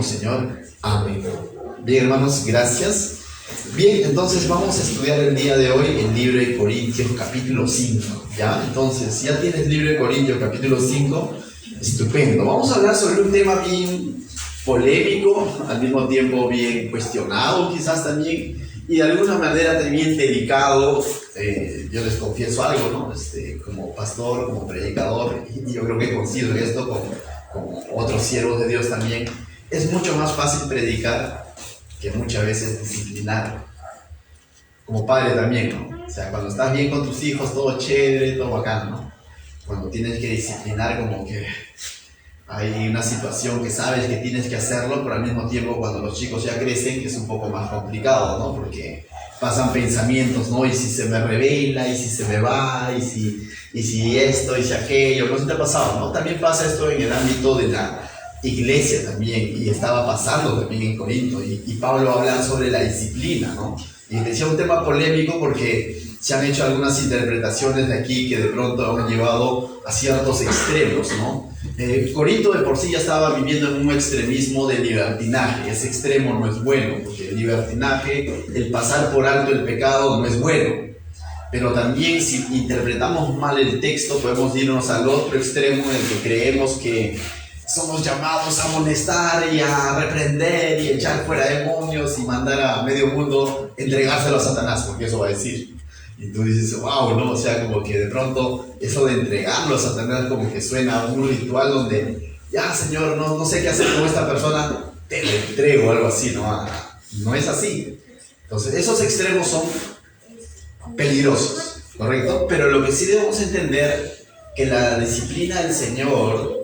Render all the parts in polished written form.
Señor, amén. Bien, hermanos, gracias. Bien, entonces vamos a estudiar el día de hoy el libro de Corintios capítulo 5, ¿ya? Entonces, ya tienes el libro de Corintios capítulo 5, estupendo. Vamos a hablar sobre un tema bien polémico, al mismo tiempo bien cuestionado quizás también, y de alguna manera también delicado. Yo les confieso algo, ¿no? Como pastor, como predicador, y yo creo que coincido en esto con otros siervos de Dios también. Es mucho más fácil predicar que muchas veces disciplinar. Como padre también, ¿no? O sea, cuando estás bien con tus hijos, todo chévere, todo bacán, ¿no? Cuando tienes que disciplinar, como que hay una situación que sabes que tienes que hacerlo, pero al mismo tiempo cuando los chicos ya crecen es un poco más complicado, ¿no? Porque pasan pensamientos, ¿no? Y si se me revela, y si se me va, y si esto, y si aquello, no sé si te ha pasado, ¿no? También pasa esto en el ámbito de la iglesia también, y estaba pasando también en Corinto, y Pablo habla sobre la disciplina, ¿no? Y decía un tema polémico porque se han hecho algunas interpretaciones de aquí que de pronto han llevado a ciertos extremos, ¿no? Corinto de por sí ya estaba viviendo en un extremismo de libertinaje. Ese extremo no es bueno, porque el libertinaje, el pasar por alto el pecado, no es bueno. Pero también si interpretamos mal el texto, podemos irnos al otro extremo en el que creemos que somos llamados a amonestar y a reprender y echar fuera demonios y mandar a medio mundo entregárselo a Satanás, porque eso va a decir. Y tú dices, wow, ¿no? O sea, como que de pronto eso de entregarlo a Satanás como que suena a un ritual donde, ya Señor, no sé qué hacer con esta persona, te lo entrego, algo así, ¿no? No es así. Entonces, esos extremos son peligrosos, ¿correcto? Pero lo que sí debemos entender que la disciplina del Señor,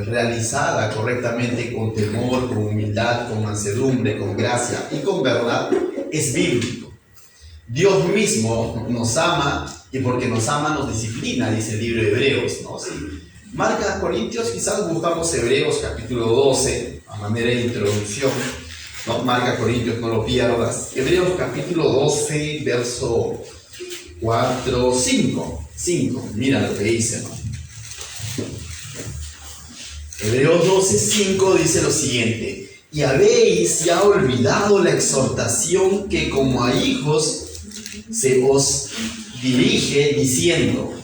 realizada correctamente con temor, con humildad, con mansedumbre, con gracia y con verdad, es bíblico. Dios mismo nos ama y porque nos ama nos disciplina, dice el libro de Hebreos, ¿no? Si marca Corintios, quizás buscamos Hebreos capítulo 12 a manera de introducción, ¿no? Marca Corintios, no lo pierdas. Hebreos capítulo 12, verso 4, 5, mira lo que dice, ¿no? Hebreos 12:5 dice lo siguiente: y habéis ya olvidado la exhortación que como a hijos se os dirige diciendo,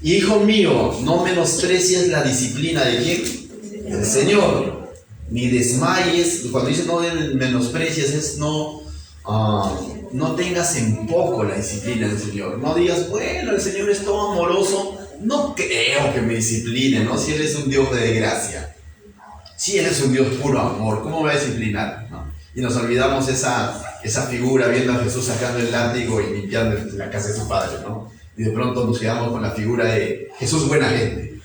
hijo mío, no menosprecies la disciplina de ¿quién? Del Señor, ni desmayes. Cuando dice no menosprecies es no tengas en poco la disciplina del Señor. No digas, bueno, el Señor es todo amoroso, no creo que me discipline, ¿no? Si Él es un Dios de gracia, si Él es un Dios puro amor, ¿cómo me va a disciplinar? ¿No? Y nos olvidamos esa figura viendo a Jesús sacando el látigo y limpiando la casa de su padre, ¿no? Y de pronto nos quedamos con la figura de Jesús buena gente.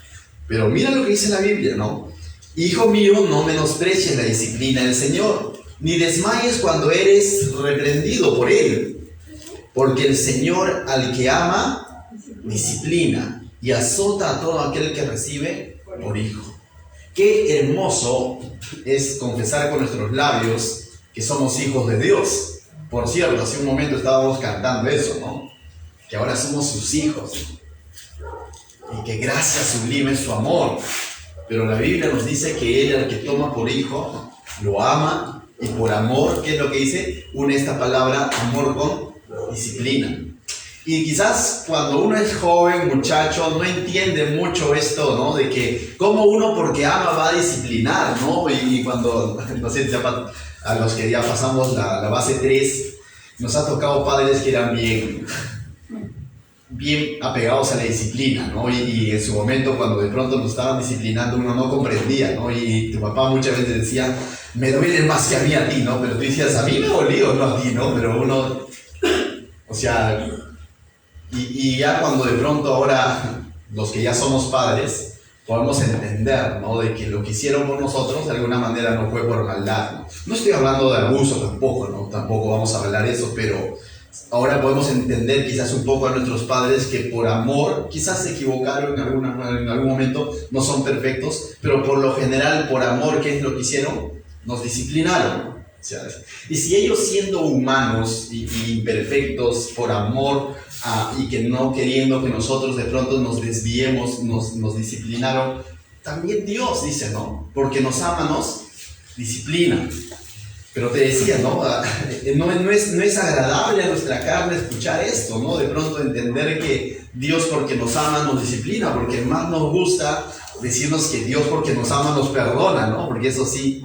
Pero mira lo que dice la Biblia, ¿no? Hijo mío, no menosprecies la disciplina del Señor, ni desmayes cuando eres reprendido por Él, porque el Señor al que ama, disciplina y azota a todo aquel que recibe por hijo. Qué hermoso es confesar con nuestros labios que somos hijos de Dios. Por cierto, hace un momento estábamos cantando eso, ¿no? Que ahora somos sus hijos. Y que gracia sublime es su amor. Pero la Biblia nos dice que Él, al que toma por hijo, lo ama, y por amor, ¿qué es lo que dice? Une esta palabra amor con disciplina. Y quizás cuando uno es joven, muchacho, no entiende mucho esto, ¿no? De que cómo uno porque ama va a disciplinar, ¿no? Y cuando, no sé, a los que ya pasamos la base 3, nos ha tocado padres que eran bien apegados a la disciplina, ¿no? Y en su momento, cuando de pronto nos estaban disciplinando, uno no comprendía, ¿no? Y tu papá muchas veces decía, me duele más que a ti, ¿no? Pero tú decías, a mí me dolió, no a ti, ¿no? Pero uno, o sea... Y ya cuando de pronto ahora, los que ya somos padres, podemos entender, ¿no? De que lo que hicieron por nosotros de alguna manera no fue por maldad, ¿no? No estoy hablando de abuso tampoco, ¿no? Tampoco vamos a hablar de eso, pero ahora podemos entender quizás un poco a nuestros padres que por amor, quizás se equivocaron en algún momento, no son perfectos, pero por lo general, por amor, ¿qué es lo que hicieron? Nos disciplinaron. Y si ellos siendo humanos y imperfectos por amor y que no queriendo que nosotros de pronto nos desviemos, nos disciplinaron, también Dios dice, ¿no? Porque nos ama, nos disciplina. Pero te decía, ¿no? No es agradable a nuestra carne escuchar esto, ¿no? De pronto entender que Dios porque nos ama nos disciplina, porque más nos gusta decirnos que Dios porque nos ama nos perdona, ¿no? Porque eso sí,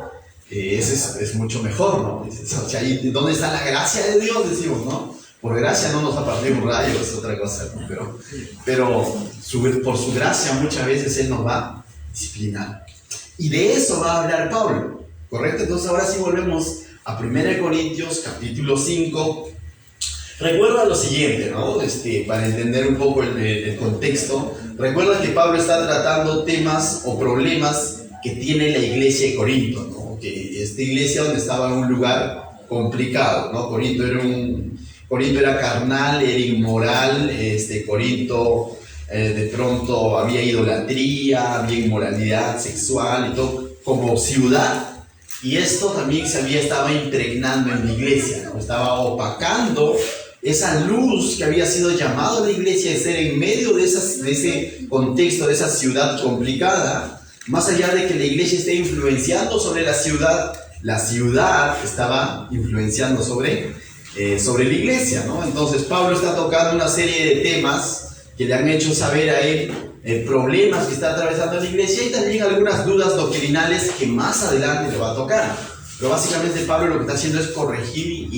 es mucho mejor, ¿no? O sea, ¿dónde está la gracia de Dios? Decimos, ¿no? Por gracia no nos ha partido un rayo, es otra cosa, ¿no? Pero por su gracia muchas veces Él nos va a disciplinar. Y de eso va a hablar Pablo, ¿correcto? Entonces ahora sí volvemos a 1 Corintios capítulo 5. Recuerda lo siguiente, ¿no? Para entender un poco el contexto. Recuerda que Pablo está tratando temas o problemas que tiene la iglesia de Corinto, ¿no? Que esta iglesia donde estaba en un lugar complicado, ¿no? Corinto era carnal, era inmoral. Corinto de pronto había idolatría, había inmoralidad sexual y todo, como ciudad. Y esto también estaba impregnando en la iglesia, ¿no? Estaba opacando esa luz que había sido llamada a la iglesia de ser en medio de ese contexto, de esa ciudad complicada. Más allá de que la iglesia esté influenciando sobre la ciudad estaba influenciando sobre la iglesia, ¿no? Entonces Pablo está tocando una serie de temas que le han hecho saber a él problemas que está atravesando la iglesia y también algunas dudas doctrinales que más adelante le va a tocar. Pero básicamente Pablo lo que está haciendo es corregir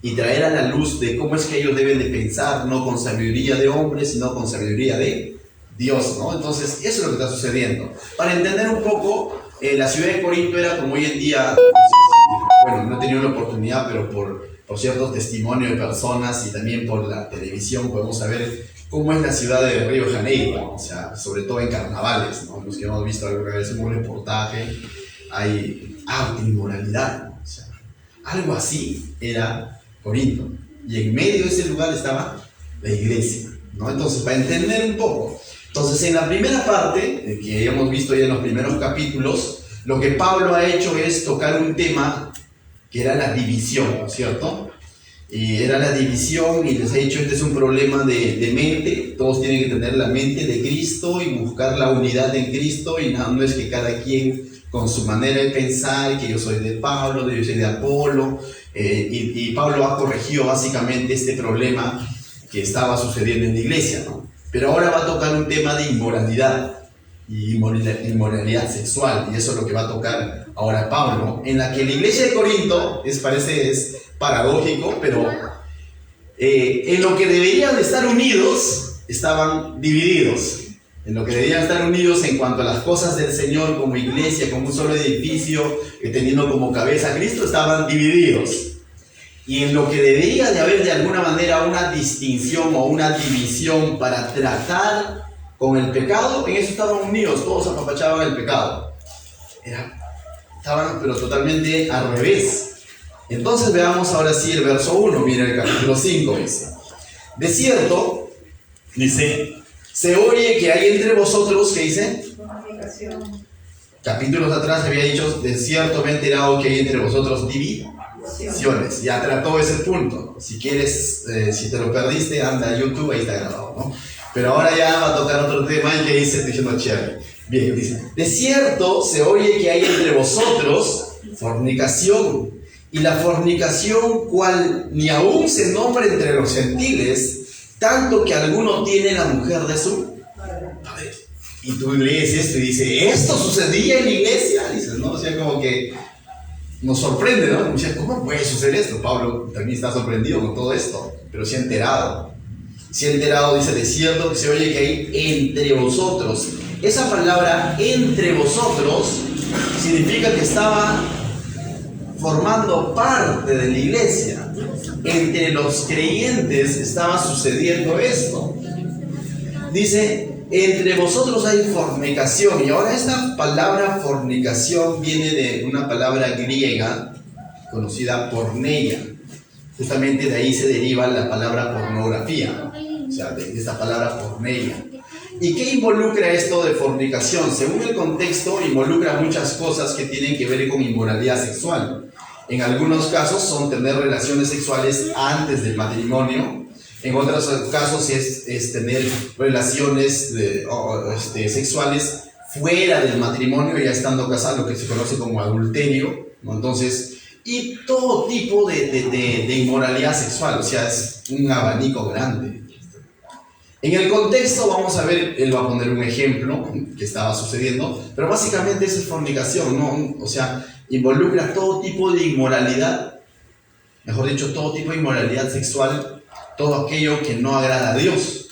y traer a la luz de cómo es que ellos deben de pensar, no con sabiduría de hombres, sino con sabiduría de Dios, ¿no? Entonces, eso es lo que está sucediendo. Para entender un poco, la ciudad de Corinto era como hoy en día, no he tenido la oportunidad, pero por ciertos testimonios de personas y también por la televisión podemos saber cómo es la ciudad de Río de Janeiro, ¿no? O sea, sobre todo en carnavales, ¿no? Los que hemos visto alguna vez un reportaje, hay arte, inmoralidad, ¿no? O sea, algo así era Corinto, y en medio de ese lugar estaba la iglesia, ¿no? Entonces, para entender un poco, entonces en la primera parte, que hemos visto ya en los primeros capítulos, lo que Pablo ha hecho es tocar un tema que era la división, ¿no es cierto? Y era la división y les he dicho, este es un problema de mente, todos tienen que tener la mente de Cristo y buscar la unidad en Cristo, y no es que cada quien con su manera de pensar, que yo soy de Pablo, yo soy de Apolo, y Pablo ha corregido básicamente este problema que estaba sucediendo en la iglesia, ¿no? Pero ahora va a tocar un tema de inmoralidad y inmoralidad sexual, y eso es lo que va a tocar ahora Pablo, en la que la iglesia de Corinto es paradójico, pero en lo que deberían de estar unidos estaban divididos. En lo que deberían estar unidos en cuanto a las cosas del Señor, como iglesia, como un solo edificio, teniendo como cabeza a Cristo, estaban divididos. Y en lo que debería de haber de alguna manera una distinción o una división para tratar con el pecado, en eso estaban unidos, todos apapachaban el pecado. Estaban pero totalmente al revés. Entonces veamos ahora sí el verso 1, mira el capítulo 5 dice: de cierto, dice, se oye que hay entre vosotros, ¿qué dice? Capítulos atrás había dicho, de cierto me he enterado que hay entre vosotros divisiones. Ya trató ese punto. Si quieres, si te lo perdiste, anda a YouTube, ahí está grabado, ¿no? Pero ahora ya va a tocar otro tema y que dice, diciendo chévere. Bien, dice, de cierto se oye que hay entre vosotros fornicación, y la fornicación cual ni aún se nombra entre los gentiles, tanto que alguno tiene la mujer de su padre. Y tú lees esto y dices, ¿esto sucedía en la iglesia? Dices, ¿no? O sea, como que nos sorprende, ¿no? O sea, ¿cómo puede suceder esto? Pablo también está sorprendido con todo esto, pero se ha enterado. Se ha enterado, dice, de cierto que se oye que hay entre vosotros. Esa palabra entre vosotros significa que estaba formando parte de la iglesia. Entre los creyentes estaba sucediendo esto. Dice, entre vosotros hay fornicación. Y ahora esta palabra fornicación viene de una palabra griega conocida porneia. Justamente de ahí se deriva la palabra pornografía. O sea, de esta palabra porneia. ¿Y qué involucra esto de fornicación? Según el contexto, involucra muchas cosas que tienen que ver con inmoralidad sexual. En algunos casos son tener relaciones sexuales antes del matrimonio. En otros casos es tener relaciones sexuales fuera del matrimonio, ya estando casados, lo que se conoce como adulterio, ¿no? Entonces, y todo tipo de inmoralidad sexual, o sea, es un abanico grande. En el contexto vamos a ver, él va a poner un ejemplo que estaba sucediendo, pero básicamente eso es fornicación, ¿no? O sea, involucra todo tipo de inmoralidad, mejor dicho, todo tipo de inmoralidad sexual, todo aquello que no agrada a Dios.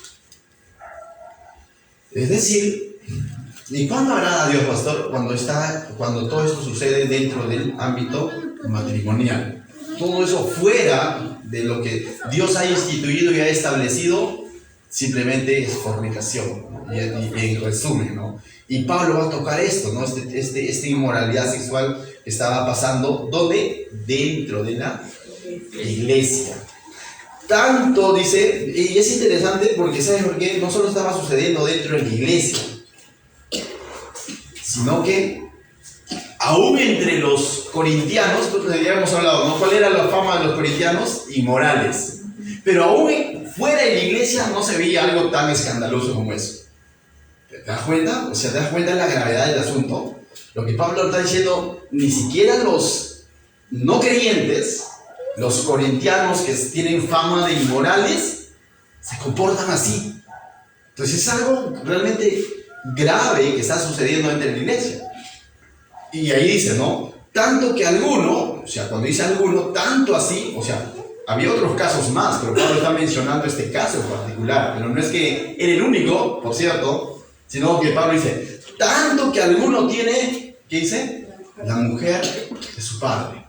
Es decir, ¿y cuándo agrada a Dios, pastor? Cuando todo esto sucede dentro del ámbito matrimonial. Todo eso fuera de lo que Dios ha instituido y ha establecido, simplemente es fornicación, ¿no? Y en resumen, ¿no? Y Pablo va a tocar esto, ¿no? Esta inmoralidad sexual que estaba pasando, ¿dónde? Dentro de la iglesia. Tanto, dice, y es interesante porque, ¿sabes por qué? No solo estaba sucediendo dentro de la iglesia, sino que aún entre los corintianos, pues ya hemos hablado, ¿no? ¿Cuál era la fama de los corintianos? Inmorales. Pero aún fuera de la iglesia no se veía algo tan escandaloso como eso. ¿Te das cuenta? O sea, ¿te das cuenta de la gravedad del asunto? Lo que Pablo está diciendo, ni siquiera los no creyentes, los corintianos que tienen fama de inmorales, se comportan así. Entonces es algo realmente grave que está sucediendo dentro de la iglesia. Y ahí dice, ¿no? Tanto que alguno, o sea, cuando dice alguno, tanto así, o sea, había otros casos más, pero Pablo está mencionando este caso en particular. Pero no es que era el único, por cierto, sino que Pablo dice, tanto que alguno tiene, ¿qué dice? La mujer de su padre.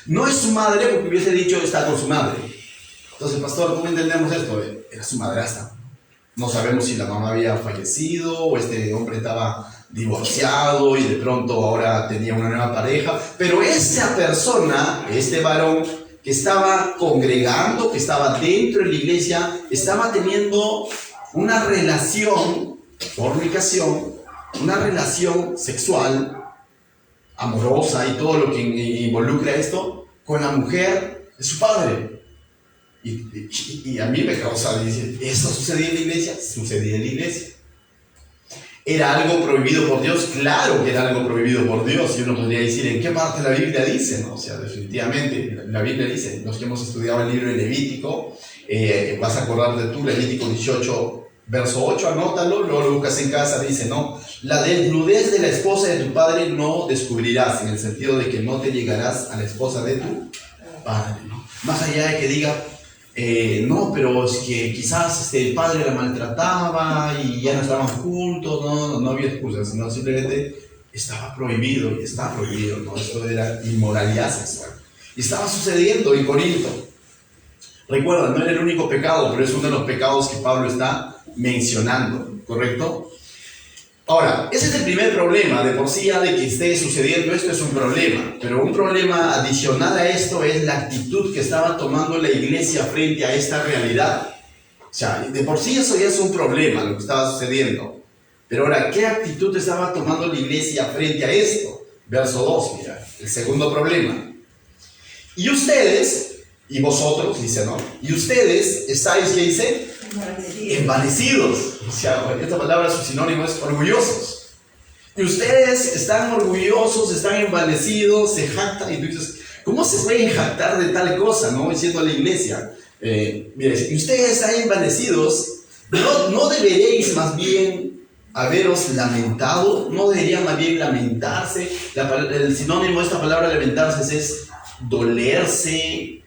No es su madre, porque hubiese dicho está con su madre. Entonces, pastor, ¿cómo entendemos esto? Era su madrastra. No sabemos si la mamá había fallecido o este hombre estaba divorciado y de pronto ahora tenía una nueva pareja. Pero esa persona, este varón que estaba congregando, que estaba dentro de la iglesia, estaba teniendo una relación, fornicación, una relación sexual, amorosa y todo lo que involucra esto, con la mujer de su padre. Y a mí me causa, dice, ¿esto sucedía en la iglesia? Sucedía en la iglesia. ¿Era algo prohibido por Dios? Claro que era algo prohibido por Dios. Y uno podría decir, ¿en qué parte de la Biblia dice? ¿No? O sea, definitivamente, la Biblia dice, los que hemos estudiado el libro de Levítico, vas a acordarte tú, Levítico 18, verso 8, anótalo, luego lo buscas en casa, dice, no, la desnudez de la esposa de tu padre no descubrirás, en el sentido de que no te llegarás a la esposa de tu padre, ¿no? Más allá de que diga, no, pero es que quizás el padre la maltrataba y ya no estaban juntos, no había excusas, sino simplemente estaba prohibido y está prohibido, ¿no? Esto era inmoralidad sexual. Y estaba sucediendo en Corinto. Recuerda, no era el único pecado, pero es uno de los pecados que Pablo está mencionando, ¿correcto? Ahora, ese es el primer problema. De por sí ya de que esté sucediendo esto es un problema, pero un problema adicional a esto es la actitud que estaba tomando la iglesia frente a esta realidad. O sea, de por sí eso ya es un problema, lo que estaba sucediendo. Pero ahora, ¿qué actitud estaba tomando la iglesia frente a esto? Verso 2, mira, el segundo problema. Y ustedes, y vosotros, dice, ¿no? Y ustedes estáis, ¿qué dice? Envanecidos. O sea, esta palabra, su sinónimo es orgullosos. Y ustedes están orgullosos, están envanecidos, se jactan. Y tú dices, ¿cómo se pueden jactar de tal cosa? ¿No? Diciendo a la iglesia, mire, y ustedes están envanecidos, ¿no deberéis más bien haberos lamentado? ¿No deberían más bien lamentarse? El sinónimo de esta palabra lamentarse es dolerse,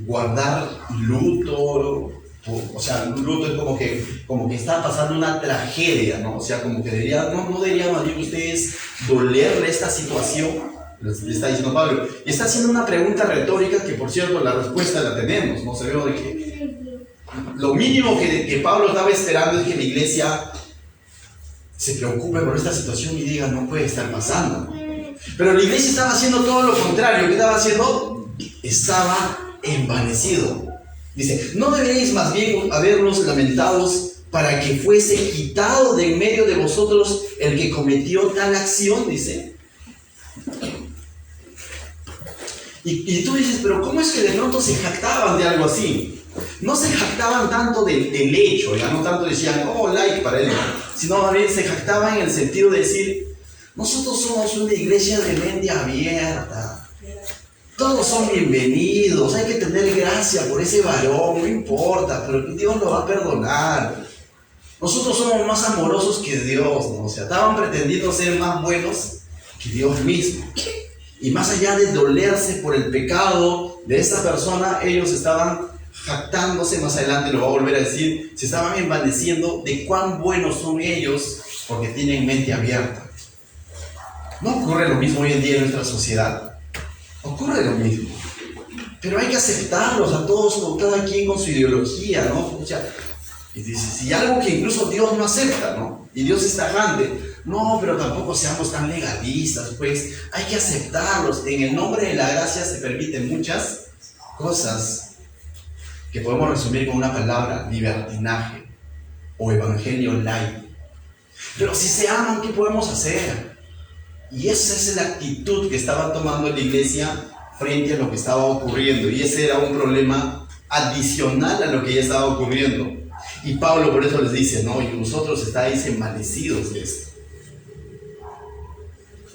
guardar luto. O sea, un luto es como que está pasando una tragedia, ¿no? O sea, como que no debería más bien ustedes dolerle esta situación, le está diciendo Pablo. Y está haciendo una pregunta retórica que, por cierto, la respuesta la tenemos, ¿no? Sabemos de que lo mínimo que Pablo estaba esperando es que la iglesia se preocupe por esta situación y diga, no puede estar pasando. Pero la iglesia estaba haciendo todo lo contrario. ¿Qué estaba haciendo? Estaba envanecido. Dice, ¿no deberéis más bien habernos lamentados para que fuese quitado de en medio de vosotros el que cometió tal acción? Dice. Y tú dices, pero ¿cómo es que de pronto se jactaban de algo así? No se jactaban tanto del hecho, ya no tanto decían, oh, like para él, sino más bien se jactaban en el sentido de decir, nosotros somos una iglesia de mente abierta, todos son bienvenidos, hay que tener gracia por ese varón, no importa, pero Dios lo va a perdonar. Nosotros somos más amorosos que Dios, ¿no? O sea, estaban pretendiendo ser más buenos que Dios mismo. Y más allá de dolerse por el pecado de esta persona, ellos estaban jactándose, más adelante lo va a volver a decir, se estaban envaneciendo de cuán buenos son ellos porque tienen mente abierta. ¿No ocurre lo mismo hoy en día en nuestra sociedad? Ocurre lo mismo. Pero hay que aceptarlos a todos, cada quien con su ideología, ¿no? O sea, y algo que incluso Dios no acepta, ¿no? Y Dios es tajante. No, pero tampoco seamos tan legalistas, pues hay que aceptarlos. En el nombre de la gracia se permiten muchas cosas que podemos resumir con una palabra: libertinaje o evangelio light. Pero si se aman, ¿qué podemos hacer? Y esa es la actitud que estaba tomando la iglesia frente a lo que estaba ocurriendo. Y ese era un problema adicional a lo que ya estaba ocurriendo. Y Pablo por eso les dice, ¿no? Y vosotros estáis envanecidos de esto.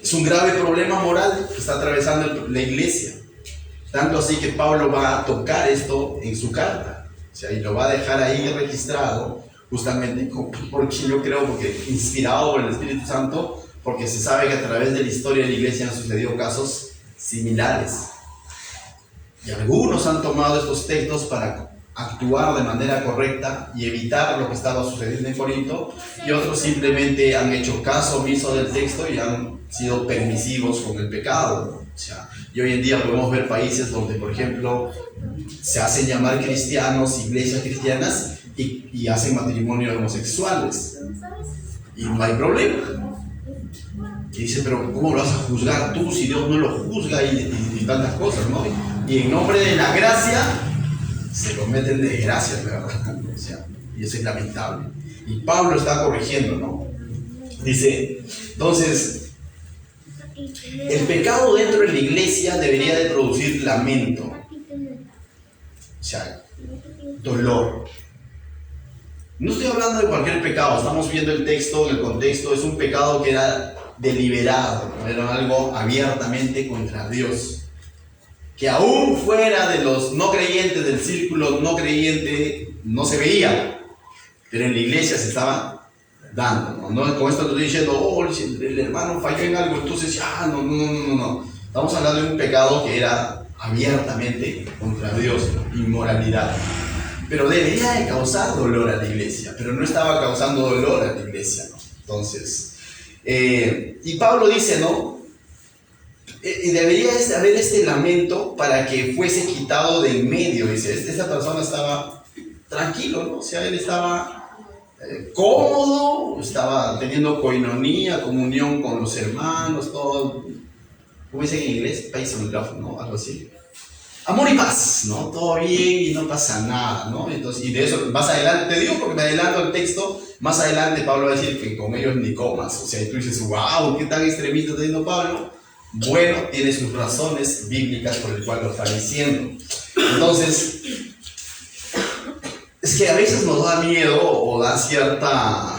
Es un grave problema moral que está atravesando la iglesia. Tanto así que Pablo va a tocar esto en su carta. O sea, y lo va a dejar ahí registrado, justamente porque yo creo, porque inspirado por el Espíritu Santo, porque se sabe que a través de la historia de la iglesia han sucedido casos similares. Y algunos han tomado estos textos para actuar de manera correcta y evitar lo que estaba sucediendo en Corinto, y otros simplemente han hecho caso omiso del texto y han sido permisivos con el pecado. O sea, y hoy en día podemos ver países donde, por ejemplo, se hacen llamar cristianos, iglesias cristianas, y hacen matrimonios homosexuales. Y no hay problema. Y dice, pero ¿cómo lo vas a juzgar tú si Dios no lo juzga? Y tantas cosas, ¿no? Y en nombre de la gracia se cometen desgracias, ¿verdad? O sea, y eso es lamentable. Y Pablo está corrigiendo, ¿no? Dice, entonces, el pecado dentro de la iglesia debería de producir lamento. O sea, dolor. No estoy hablando de cualquier pecado, estamos viendo el texto, el contexto, es un pecado que era deliberado, era algo abiertamente contra Dios. Que aún fuera de los no creyentes, del círculo no creyente, no se veía, pero en la iglesia se estaba dando, ¿no? Con esto no estoy diciendo, oh, el hermano falló en algo, entonces, no. Estamos hablando de un pecado que era abiertamente contra Dios, inmoralidad. Pero debería de causar dolor a la iglesia, pero no estaba causando dolor a la iglesia, ¿no? Entonces, y Pablo dice, ¿no? Debería haber este lamento para que fuese quitado de en medio. Dice, esta persona estaba tranquilo, ¿no? O sea, él estaba cómodo, estaba teniendo koinonía, comunión con los hermanos, todo, ¿cómo dicen en inglés? Peace and love, ¿no? Algo así. Amor y paz, ¿no? Todo bien y no pasa nada, ¿no? Entonces, y de eso, más adelante, te digo porque me adelanto al texto, más adelante Pablo va a decir que con ellos ni comas. O sea, y tú dices, wow, ¿qué tan extremista está diciendo Pablo? Bueno, tiene sus razones bíblicas por el cual lo está diciendo. Entonces, es que a veces nos da miedo o da cierta,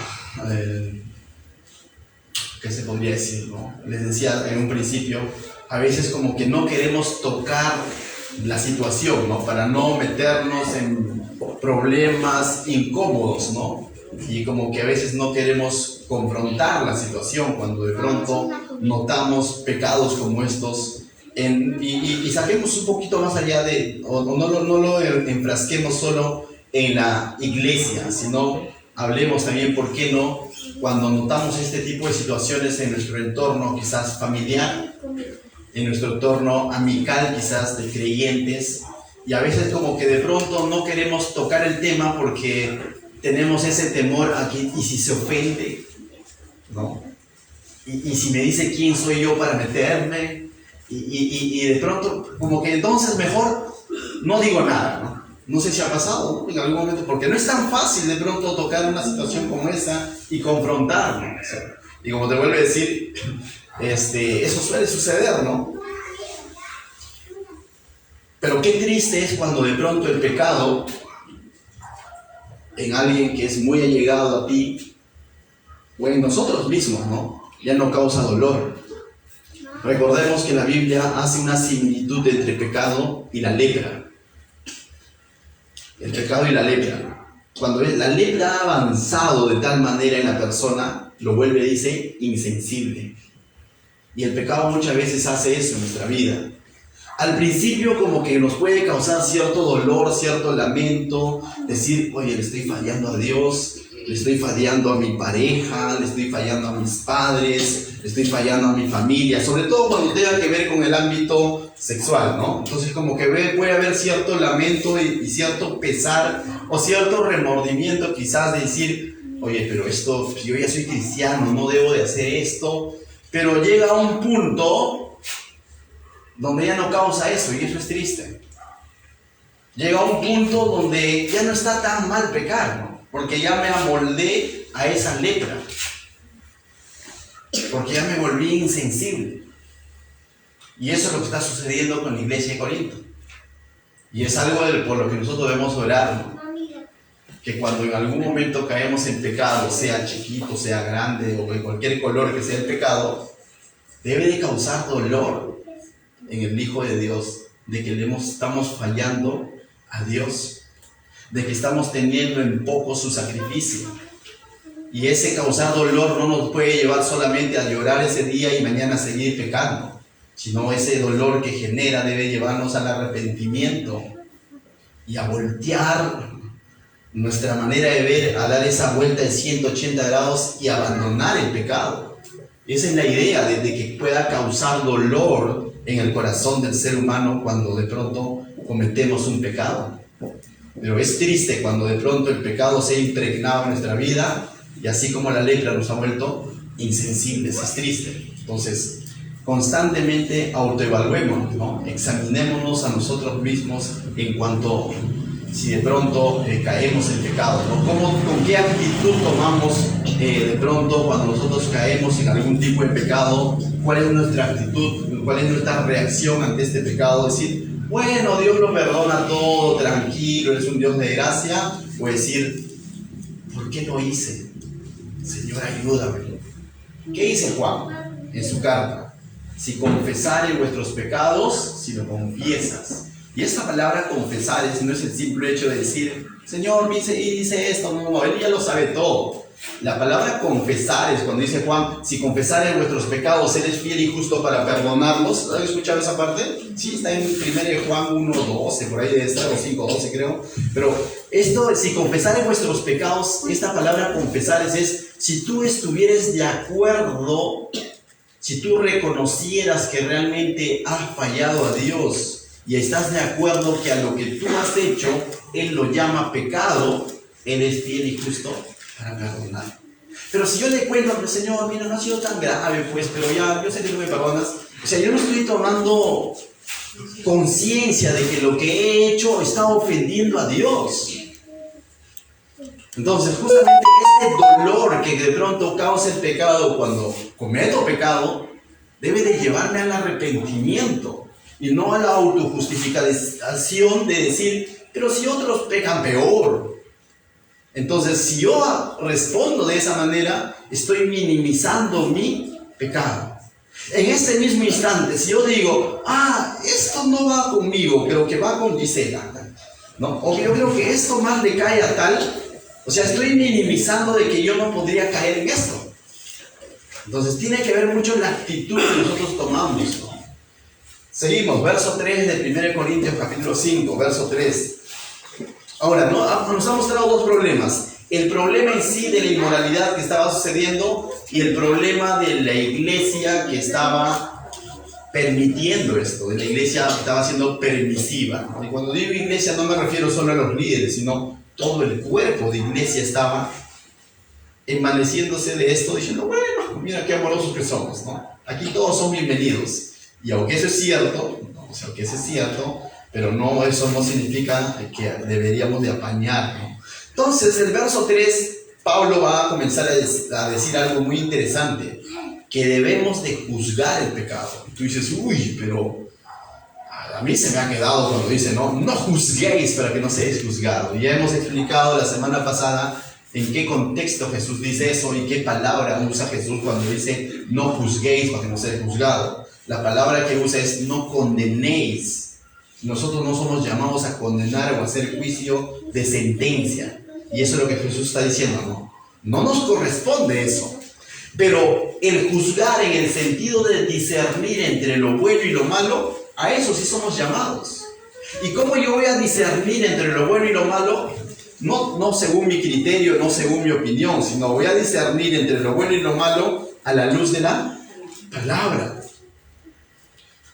¿qué se podría decir, no? Les decía en un principio, a veces como que no queremos tocar la situación, ¿no? Para no meternos en problemas incómodos, ¿no? Y como que a veces no queremos confrontar la situación cuando de pronto notamos pecados como estos y saquemos un poquito más allá de, o no lo enfrasquemos solo en la iglesia, sino hablemos también, ¿por qué no?, cuando notamos este tipo de situaciones en nuestro entorno, quizás familiar, en nuestro entorno amical, quizás de creyentes, y a veces como que de pronto no queremos tocar el tema porque tenemos ese temor a que, ¿y si se ofende? ¿No? Y si me dice quién soy yo para meterme, y de pronto como que entonces mejor no digo nada, ¿no? No sé si ha pasado, ¿no? En algún momento, porque no es tan fácil de pronto tocar una situación como esa y confrontar, ¿no? O sea, y como te vuelvo a decir, eso suele suceder, ¿no? Pero qué triste es cuando de pronto el pecado en alguien que es muy allegado a ti o en nosotros mismos, ¿no? Ya no causa dolor. Recordemos que la Biblia hace una similitud entre pecado y la lepra. El pecado y la lepra. Cuando la lepra ha avanzado de tal manera en la persona, lo vuelve, dice, insensible. Y el pecado muchas veces hace eso en nuestra vida. Al principio como que nos puede causar cierto dolor, cierto lamento, decir, oye, le estoy fallando a Dios, le estoy fallando a mi pareja, le estoy fallando a mis padres, le estoy fallando a mi familia, sobre todo cuando tenga que ver con el ámbito sexual, ¿no? Entonces como que puede haber cierto lamento y cierto pesar o cierto remordimiento quizás de decir, oye, pero esto, yo ya soy cristiano, no debo de hacer esto, pero llega a un punto donde ya no causa eso, y eso es triste. Llega a un punto donde ya no está tan mal pecar, ¿no? Porque ya me amoldé a esa lepra, porque ya me volví insensible. Y eso es lo que está sucediendo con la iglesia de Corinto. Y es algo por lo que nosotros debemos orar, ¿no? Que cuando en algún momento caemos en pecado, sea chiquito, sea grande, o de cualquier color que sea el pecado, debe de causar dolor en el Hijo de Dios, de que estamos fallando a Dios, de que estamos teniendo en poco su sacrificio. Y ese causar dolor no nos puede llevar solamente a llorar ese día y mañana seguir pecando, sino ese dolor que genera debe llevarnos al arrepentimiento y a voltear nuestra manera de ver, a dar esa vuelta de 180 grados y abandonar el pecado. Esa es la idea de que pueda causar dolor en el corazón del ser humano cuando de pronto cometemos un pecado. Pero es triste cuando de pronto el pecado se ha impregnado en nuestra vida y así como la lepra nos ha vuelto insensibles. Es triste. Entonces, constantemente autoevaluemos, ¿no? Examinémonos a nosotros mismos en cuanto si de pronto caemos en pecado, ¿no? ¿Con qué actitud tomamos de pronto cuando nosotros caemos en algún tipo de pecado? ¿Cuál es nuestra actitud? ¿Cuál es nuestra reacción ante este pecado? Decir, bueno, Dios lo perdona todo, tranquilo, es un Dios de gracia. O decir, ¿por qué lo hice? Señor, ayúdame. ¿Qué dice Juan en su carta? Si confesare vuestros pecados, si lo confiesas. Y esta palabra confesar no es el simple hecho de decir, Señor, dice esto, no, Él ya lo sabe todo. La palabra confesar es cuando dice Juan, si confesare vuestros pecados, Él es fiel y justo para perdonarlos. ¿Has escuchado esa parte? Sí, está en 1 Juan 1:12, por ahí debe estar, o 5:12 creo. Pero esto, si confesare vuestros pecados, esta palabra confesar es si tú estuvieras de acuerdo, si tú reconocieras que realmente has fallado a Dios, y estás de acuerdo que a lo que tú has hecho, Él lo llama pecado, Él es fiel y justo para perdonar. Pero si yo le cuento al Señor, mira, no ha sido tan grave, pues, pero ya, yo sé que tú me perdonas. O sea, yo no estoy tomando conciencia de que lo que he hecho está ofendiendo a Dios. Entonces, justamente este dolor que de pronto causa el pecado cuando cometo pecado, debe de llevarme al arrepentimiento. Y no a la autojustificación de decir, pero si otros pecan peor. Entonces, si yo respondo de esa manera, estoy minimizando mi pecado. En ese mismo instante, si yo digo, esto no va conmigo, pero que va con Gisela, ¿no? O yo creo que esto más le cae a tal, o sea, estoy minimizando de que yo no podría caer en esto. Entonces, tiene que ver mucho la actitud que nosotros tomamos, ¿no? Seguimos, verso 3 de 1 Corintios capítulo 5, verso 3. Ahora, nos ha mostrado dos problemas. El problema en sí de la inmoralidad que estaba sucediendo y el problema de la iglesia que estaba permitiendo esto, de la iglesia que estaba siendo permisiva. Y cuando digo iglesia no me refiero solo a los líderes, sino todo el cuerpo de iglesia estaba envaneciéndose de esto, diciendo, bueno, mira qué amorosos que somos, ¿no? Aquí todos son bienvenidos. Y aunque eso es cierto, pero no, eso no significa que deberíamos de apañar, ¿no? Entonces, el verso 3, Pablo va a comenzar a decir algo muy interesante, que debemos de juzgar el pecado. Y tú dices, pero a mí se me ha quedado cuando dice, no juzguéis para que no seáis juzgados. Ya hemos explicado la semana pasada en qué contexto Jesús dice eso y qué palabra usa Jesús cuando dice no juzguéis para que no seáis juzgados. La palabra que usa es no condenéis. Nosotros no somos llamados a condenar o a hacer juicio de sentencia. Y eso es lo que Jesús está diciendo, ¿no? No nos corresponde eso. Pero el juzgar en el sentido de discernir entre lo bueno y lo malo, a eso sí somos llamados. ¿Y cómo yo voy a discernir entre lo bueno y lo malo? No según mi criterio, no según mi opinión, sino voy a discernir entre lo bueno y lo malo a la luz de la palabra.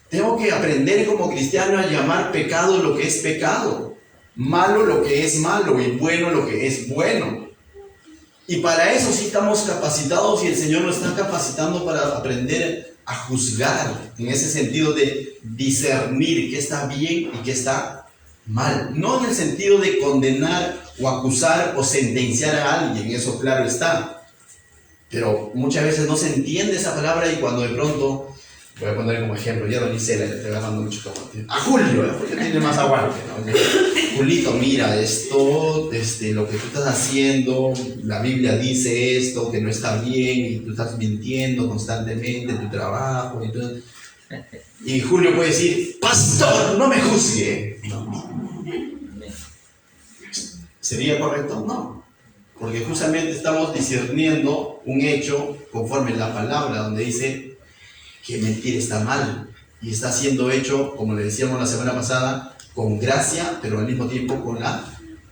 Tengo que aprender como cristiano a llamar pecado lo que es pecado, malo lo que es malo y bueno lo que es bueno. Y para eso sí estamos capacitados y el Señor nos está capacitando para aprender a juzgar, en ese sentido de discernir qué está bien y qué está mal. No en el sentido de condenar o acusar o sentenciar a alguien, eso claro está. Pero muchas veces no se entiende esa palabra y cuando de pronto, voy a poner como ejemplo, ya Don Isela le estoy ganando mucho tomate. A Julio, porque tiene más aguante, ¿no? Julito, mira, esto, lo que tú estás haciendo, la Biblia dice esto, que no está bien, y tú estás mintiendo constantemente en tu trabajo. Y Julio puede decir, pastor, no me juzgue. No. ¿Sería correcto? No. Porque justamente estamos discerniendo un hecho conforme la palabra, donde dice que mentir está mal y está siendo hecho, como le decíamos la semana pasada, con gracia, pero al mismo tiempo con la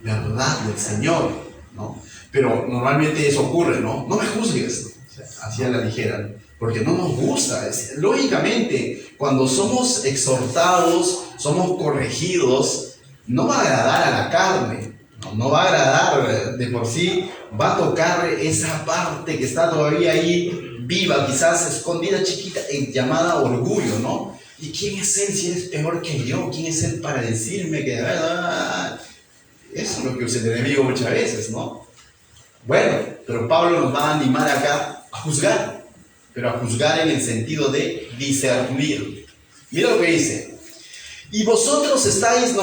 verdad del Señor, ¿no? Pero normalmente eso ocurre, ¿no? No me juzgues, así a la ligera, porque no nos gusta. Lógicamente, cuando somos exhortados, somos corregidos, no va a agradar a la carne, no va a agradar de por sí, va a tocar esa parte que está todavía ahí viva, quizás escondida, chiquita, llamada orgullo, ¿no? ¿Y quién es él si eres peor que yo? ¿Quién es él para decirme que...? Eso es lo que usa el enemigo muchas veces, ¿no? Bueno, pero Pablo nos va a animar acá a juzgar, pero a juzgar en el sentido de discernir. Mira lo que dice. Y vosotros estáis,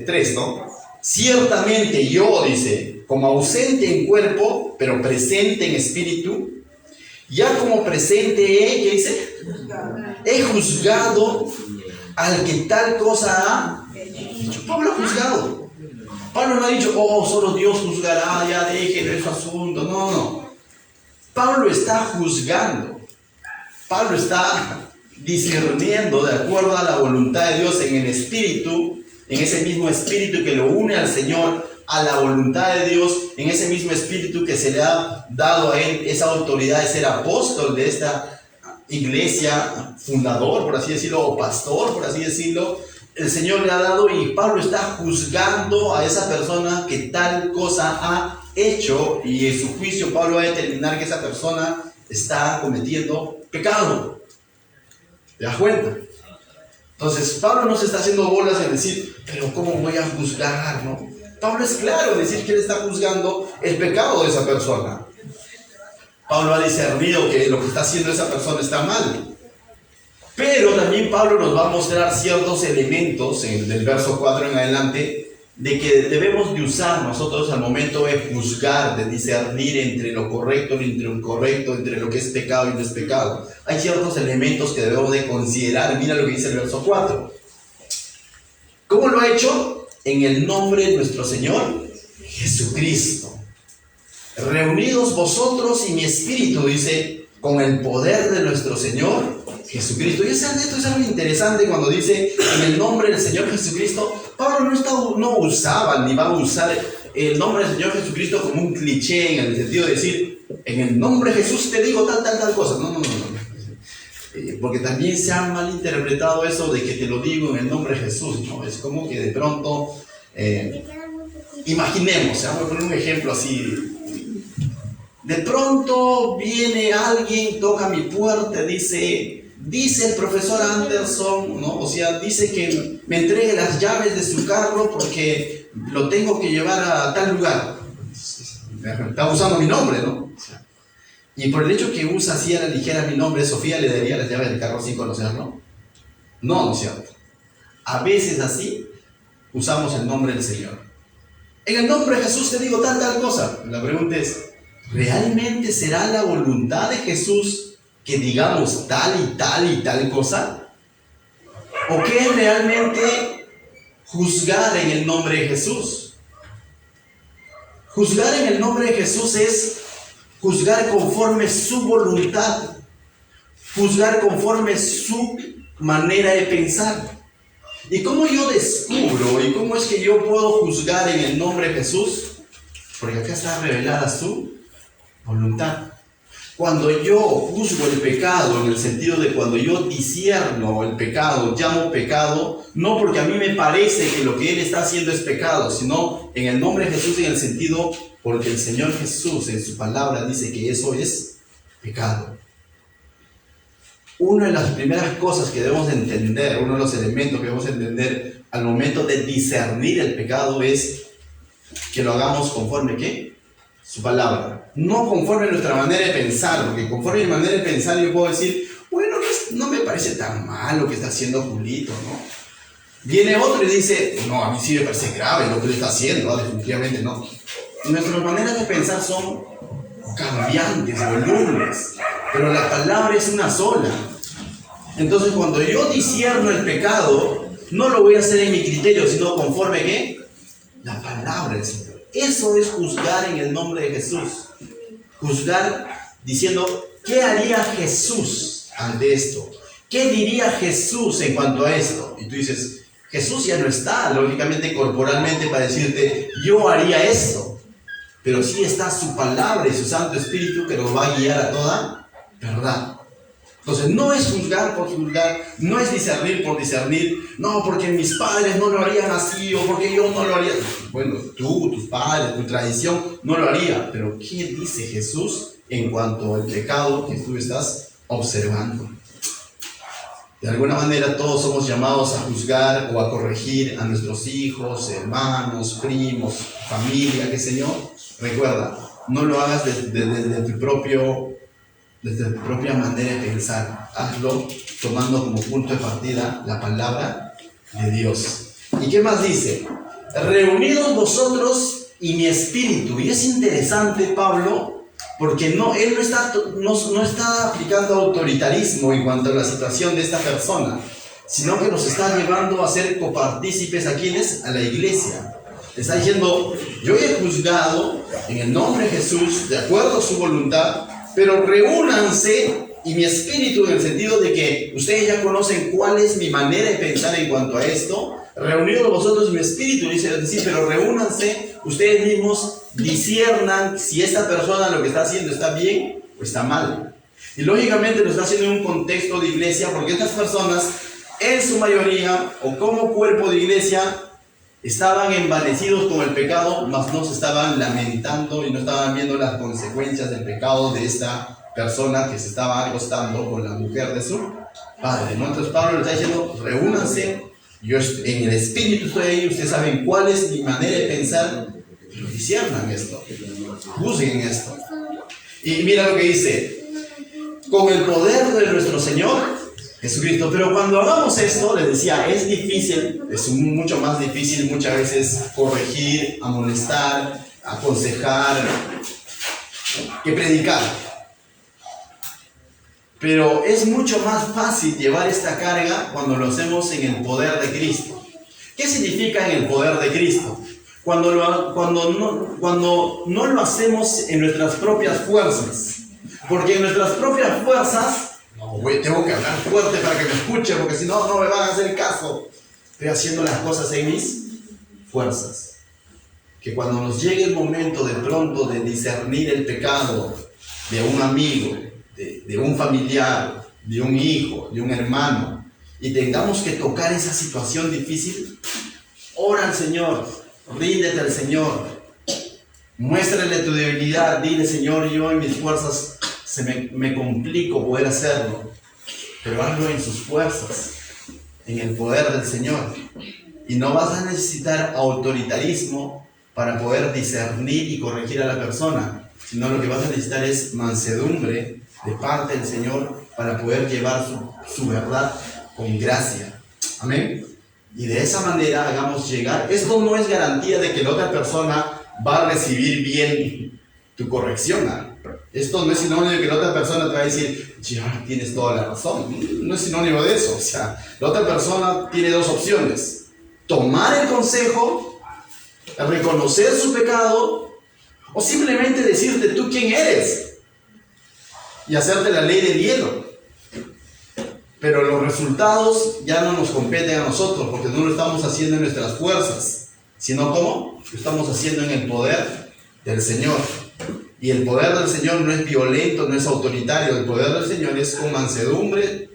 3, ¿no? Ciertamente yo, dice, como ausente en cuerpo, pero presente en espíritu, ya como presente ¿qué dice? He juzgado al que tal cosa ha dicho. Pablo ha juzgado. Pablo no ha dicho, solo Dios juzgará, ya dejen ese asunto. No. Pablo está juzgando. Pablo está discerniendo de acuerdo a la voluntad de Dios en el espíritu, en ese mismo espíritu que lo une al Señor, a la voluntad de Dios, en ese mismo espíritu que se le ha dado a él esa autoridad de ser apóstol de esta iglesia, fundador, por así decirlo, o pastor, por así decirlo. El Señor le ha dado y Pablo está juzgando a esa persona que tal cosa ha hecho, y en su juicio Pablo va a determinar que esa persona está cometiendo pecado. ¿Te das cuenta? Entonces Pablo no se está haciendo bolas en decir, pero ¿cómo voy a juzgar? ¿No? Pablo es claro en decir que él está juzgando el pecado de esa persona. Pablo ha discernido que lo que está haciendo esa persona está mal. Pero también Pablo nos va a mostrar ciertos elementos del verso 4 en adelante de que debemos de usar nosotros al momento de juzgar, de discernir entre lo correcto y entre lo incorrecto, entre lo que es pecado y no es pecado. Hay ciertos elementos que debemos de considerar. Mira lo que dice el verso 4. ¿Cómo lo ha hecho? En el nombre de nuestro Señor Jesucristo. Reunidos vosotros y mi espíritu, dice, con el poder de nuestro Señor Jesucristo. Y esto es algo interesante cuando dice en el nombre del Señor Jesucristo. Pablo no usaba ni va a usar el nombre del Señor Jesucristo como un cliché en el sentido de decir, en el nombre de Jesús te digo tal cosa. No. Porque también se ha malinterpretado eso de que te lo digo en el nombre de Jesús, ¿no? Es como que de pronto, imaginemos, vamos a poner un ejemplo así. De pronto viene alguien, toca mi puerta, dice el profesor Anderson, ¿no? O sea, dice que me entregue las llaves de su carro porque lo tengo que llevar a tal lugar. Está usando mi nombre, ¿no? Y por el hecho que usa así a la ligera mi nombre, Sofía le daría las llaves del carro sin conocerlo. No es cierto. A veces así usamos el nombre del Señor. en el nombre de Jesús te digo tal cosa. La pregunta es, ¿realmente será la voluntad de Jesús que digamos tal y tal cosa? ¿O qué es realmente juzgar en el nombre de Jesús? Juzgar en el nombre de Jesús es juzgar conforme su voluntad, juzgar conforme su manera de pensar. ¿Y cómo yo descubro y cómo es que yo puedo juzgar en el nombre de Jesús? Porque acá está revelada su voluntad. Cuando yo juzgo el pecado, en el sentido de cuando yo discierno el pecado, llamo pecado, no porque a mí me parece que lo que Él está haciendo es pecado, sino en el nombre de Jesús, en el sentido porque el Señor Jesús en su palabra dice que eso es pecado. Una de las primeras cosas que debemos entender, uno de los elementos que debemos entender al momento de discernir el pecado es que lo hagamos conforme ¿qué? Su palabra. No conforme nuestra manera de pensar, porque conforme mi manera de pensar yo puedo decir, bueno, no me parece tan mal lo que está haciendo Julito, ¿no? Viene otro y dice, no, a mí sí me parece grave lo que él está haciendo, definitivamente no. Nuestras maneras de pensar son cambiantes, volubles, pero la palabra es una sola. Entonces cuando yo discierno el pecado, no lo voy a hacer en mi criterio, sino conforme ¿qué? La palabra del Señor. Eso es juzgar en el nombre de Jesús. Juzgar diciendo, ¿qué haría Jesús ante esto? ¿Qué diría Jesús en cuanto a esto? Y tú dices, Jesús ya no está, lógicamente, corporalmente, para decirte, yo haría esto. Pero sí está su palabra y su Santo Espíritu que nos va a guiar a toda verdad. Entonces no es juzgar por juzgar, no es discernir por discernir, no porque mis padres no lo harían así o porque yo no lo haría. Bueno, tú, tus padres, tu tradición no lo haría, pero ¿qué dice Jesús en cuanto al pecado que tú estás observando? De alguna manera todos somos llamados a juzgar o a corregir a nuestros hijos, hermanos, primos, familia, qué sé yo. Recuerda, no lo hagas desde tu propia manera de pensar. Hazlo tomando como punto de partida la palabra de Dios. ¿Y qué más dice? Reunidos vosotros y mi espíritu. Y es interesante, Pablo, porque él no está aplicando autoritarismo en cuanto a la situación de esta persona, sino que nos está llevando a ser copartícipes a quienes, a la iglesia. Está diciendo, yo he juzgado en el nombre de Jesús, de acuerdo a su voluntad, pero reúnanse y mi espíritu, en el sentido de que ustedes ya conocen cuál es mi manera de pensar en cuanto a esto, reunidos vosotros y mi espíritu, dice, pero reúnanse, ustedes mismos disciernan si esta persona lo que está haciendo está bien o está mal. Y lógicamente lo está haciendo en un contexto de iglesia, porque estas personas, en su mayoría, o como cuerpo de iglesia, estaban envanecidos con el pecado, mas no se estaban lamentando y no estaban viendo las consecuencias del pecado de esta persona que se estaba acostando con la mujer de su padre, ¿no? Entonces Pablo le está diciendo, reúnanse, yo en el espíritu estoy ahí, ustedes saben cuál es mi manera de pensar, pero disciernan esto, juzguen esto. Y mira lo que dice, con el poder de nuestro Señor Jesucristo. Pero cuando hagamos esto, les decía, es difícil, es mucho más difícil muchas veces corregir, amonestar, aconsejar, que predicar. Pero es mucho más fácil llevar esta carga cuando lo hacemos en el poder de Cristo. ¿Qué significa en el poder de Cristo? Cuando no lo hacemos en nuestras propias fuerzas. Porque en nuestras propias fuerzas, tengo que hablar fuerte para que me escuchen, porque si no, no me van a hacer caso. Estoy haciendo las cosas en mis fuerzas. Que cuando nos llegue el momento de pronto de discernir el pecado de un amigo, de un familiar, de un hijo, de un hermano, y tengamos que tocar esa situación difícil, ora al Señor, ríndete al Señor, muéstrale tu debilidad, dile, Señor, yo en mis fuerzas me complico poder hacerlo, pero hazlo en sus fuerzas, en el poder del Señor, y no vas a necesitar autoritarismo para poder discernir y corregir a la persona, sino lo que vas a necesitar es mansedumbre de parte del Señor para poder llevar su verdad con gracia. Amén. Y de esa manera hagamos llegar. Esto no es garantía de que la otra persona va a recibir bien tu corrección, ¿ah? Esto no es sinónimo de que la otra persona te va a decir, ya tienes toda la razón. No es sinónimo de eso. O sea, la otra persona tiene dos opciones: tomar el consejo, reconocer su pecado, o simplemente decirte tú quién eres y hacerte la ley del hielo. Pero los resultados ya no nos competen a nosotros, porque no lo estamos haciendo en nuestras fuerzas, sino ¿cómo? Lo estamos haciendo en el poder del Señor. Y el poder del Señor no es violento, no es autoritario. El poder del Señor es con mansedumbre.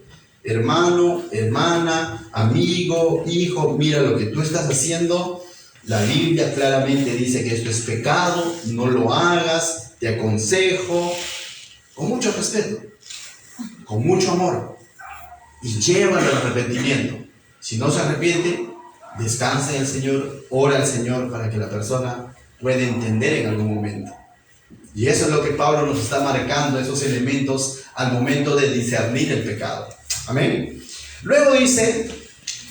Hermano, hermana, amigo, hijo, mira lo que tú estás haciendo. La Biblia claramente dice que esto es pecado, no lo hagas, te aconsejo, con mucho respeto, con mucho amor, y llévalo al arrepentimiento. Si no se arrepiente, descansa en el Señor, ora al Señor para que la persona pueda entender en algún momento. Y eso es lo que Pablo nos está marcando, esos elementos al momento de discernir el pecado. Amén. Luego dice,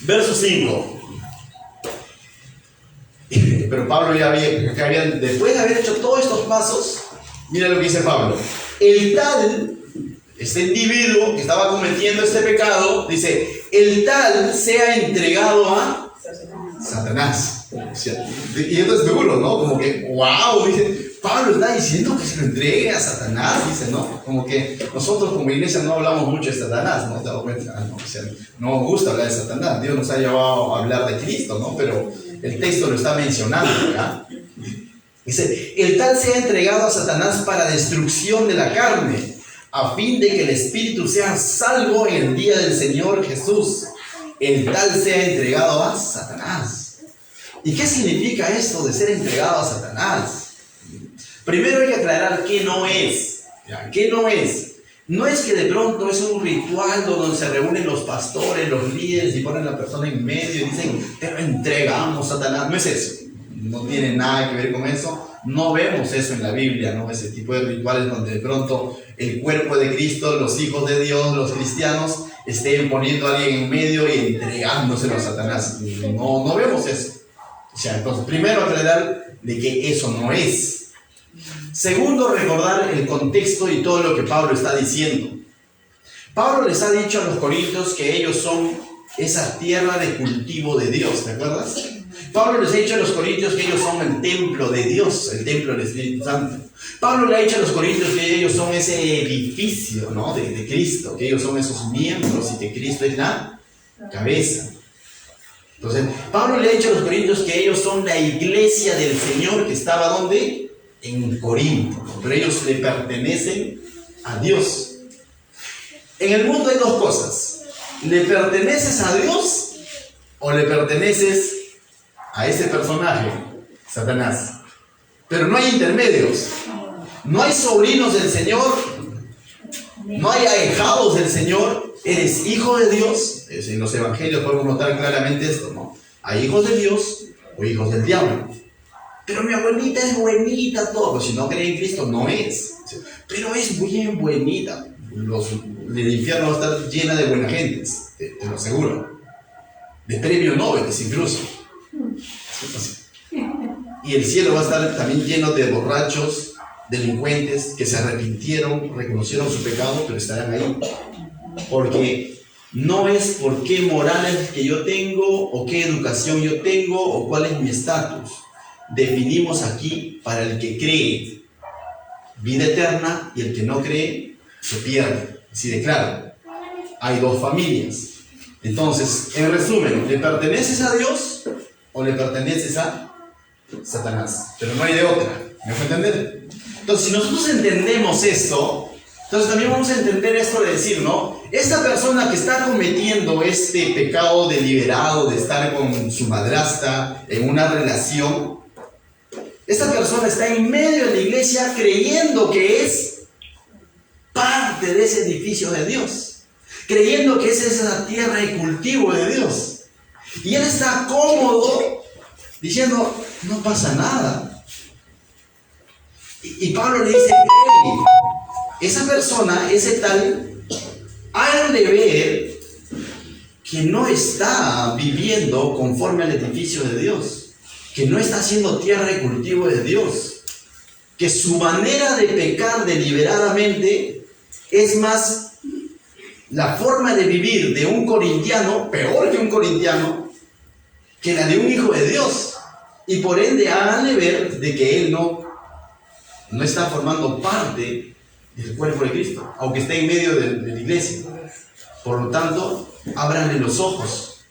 verso 5. Pero Pablo después de haber hecho todos estos pasos, mira lo que dice Pablo. Este individuo que estaba cometiendo este pecado, dice, el tal sea entregado a Satanás. O sea, y esto es duro, ¿no? Como que, wow, dice, Pablo está diciendo que se lo entregue a Satanás, dice, ¿no? Como que nosotros como iglesia no hablamos mucho de Satanás, ¿no? ¿Te das cuenta? No, o sea, no nos gusta hablar de Satanás. Dios nos ha llevado a hablar de Cristo, ¿no? Pero el texto lo está mencionando, ¿verdad? Dice, el tal sea entregado a Satanás para destrucción de la carne, a fin de que el espíritu sea salvo en el día del Señor Jesús. El tal sea entregado a Satanás. ¿Y qué significa esto de ser entregado a Satanás? Primero hay que aclarar qué no es. ¿Qué no es? No es que de pronto es un ritual donde se reúnen los pastores, los líderes y ponen a la persona en medio y dicen, te lo entregamos a Satanás. No es eso. No tiene nada que ver con eso. No vemos eso en la Biblia, ¿no? Ese tipo de rituales donde de pronto el cuerpo de Cristo, los hijos de Dios, los cristianos, estén poniendo a alguien en medio y entregándoselo a Satanás. No vemos eso. O sea, entonces, primero aclarar de que eso no es. Segundo, recordar el contexto y todo lo que Pablo está diciendo. Pablo les ha dicho a los corintios que ellos son esa tierra de cultivo de Dios, ¿te acuerdas? Pablo les ha dicho a los corintios que ellos son el templo de Dios, el templo del Espíritu Santo. Pablo le ha dicho a los corintios que ellos son ese edificio, ¿no? de Cristo, que ellos son esos miembros y que Cristo es la cabeza. Entonces, Pablo le ha dicho a los corintios que ellos son la iglesia del Señor que estaba ¿dónde? En Corinto, pero ellos le pertenecen a Dios. En el mundo hay dos cosas: ¿le perteneces a Dios o le perteneces a ese personaje, Satanás? Pero no hay intermedios, no hay sobrinos del Señor, no hay ahijados del Señor. Eres hijo de Dios. En los evangelios podemos notar claramente esto, ¿no? Hay hijos de Dios o hijos del diablo. Pero mi abuelita es buenita, todo. Pues si no cree en Cristo, no es. Pero es bien buenita. El infierno va a estar llena de buena gentes, te lo aseguro. De premio Nobel, incluso. Y el cielo va a estar también lleno de borrachos, delincuentes, que se arrepintieron, reconocieron su pecado, pero estarán ahí. Porque no es por qué morales que yo tengo, o qué educación yo tengo, o cuál es mi estatus. Definimos aquí para el que cree vida eterna y el que no cree se pierde. Así de claro. Hay dos familias. Entonces, en resumen, ¿le perteneces a Dios o le perteneces a Satanás? Pero no hay de otra. ¿Me dejo entender? Entonces, si nosotros entendemos esto, entonces también vamos a entender esto de decir, ¿no? Esta persona que está cometiendo este pecado deliberado de estar con su madrastra en una relación, esta persona está en medio de la iglesia creyendo que es parte de ese edificio de Dios, creyendo que es esa tierra de cultivo de Dios. Y él está cómodo diciendo, no pasa nada. Y Pablo le dice, hey, esa persona, ese tal, ha de ver que no está viviendo conforme al edificio de Dios, que no está haciendo tierra de cultivo de Dios, que su manera de pecar deliberadamente es más la forma de vivir de un corintiano, peor que un corintiano, que la de un hijo de Dios. Y por ende háganle ver de que él no está formando parte del cuerpo de Cristo, aunque esté en medio de la iglesia. Por lo tanto, ábranle los ojos.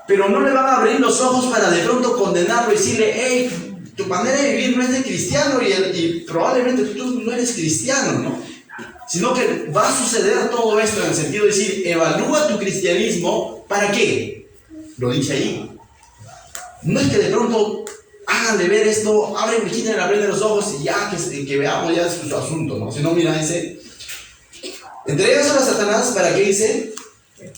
Pero no le van a abrir los ojos para de pronto condenarlo y decirle, hey, tu manera de vivir no es de cristiano y probablemente tú no eres cristiano, ¿no? Sino que va a suceder todo esto en el sentido de decir, evalúa tu cristianismo, ¿para qué? Lo dice ahí. No es que de pronto hagan de ver esto, abren, quiten, abren los ojos y ya que veamos ya su asunto, ¿no? Sino, mira, dice, entrégaselo a Satanás, ¿para qué dice?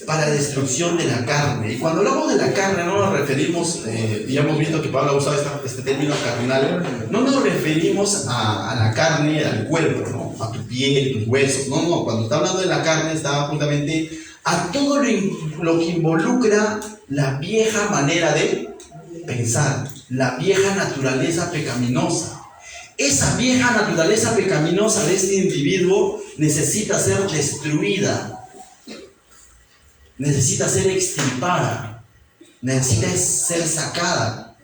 Para destrucción de la carne. Y cuando hablamos de la carne no nos referimos, ya hemos visto que Pablo ha usado este término carnal, no nos referimos a la carne, al cuerpo, ¿no? A tu piel, tus huesos, no, cuando está hablando de la carne está justamente a todo lo que involucra la vieja manera de pensar, la vieja naturaleza pecaminosa. Esa vieja naturaleza pecaminosa de este individuo necesita ser destruida, necesita ser extirpada, necesita ser sacada.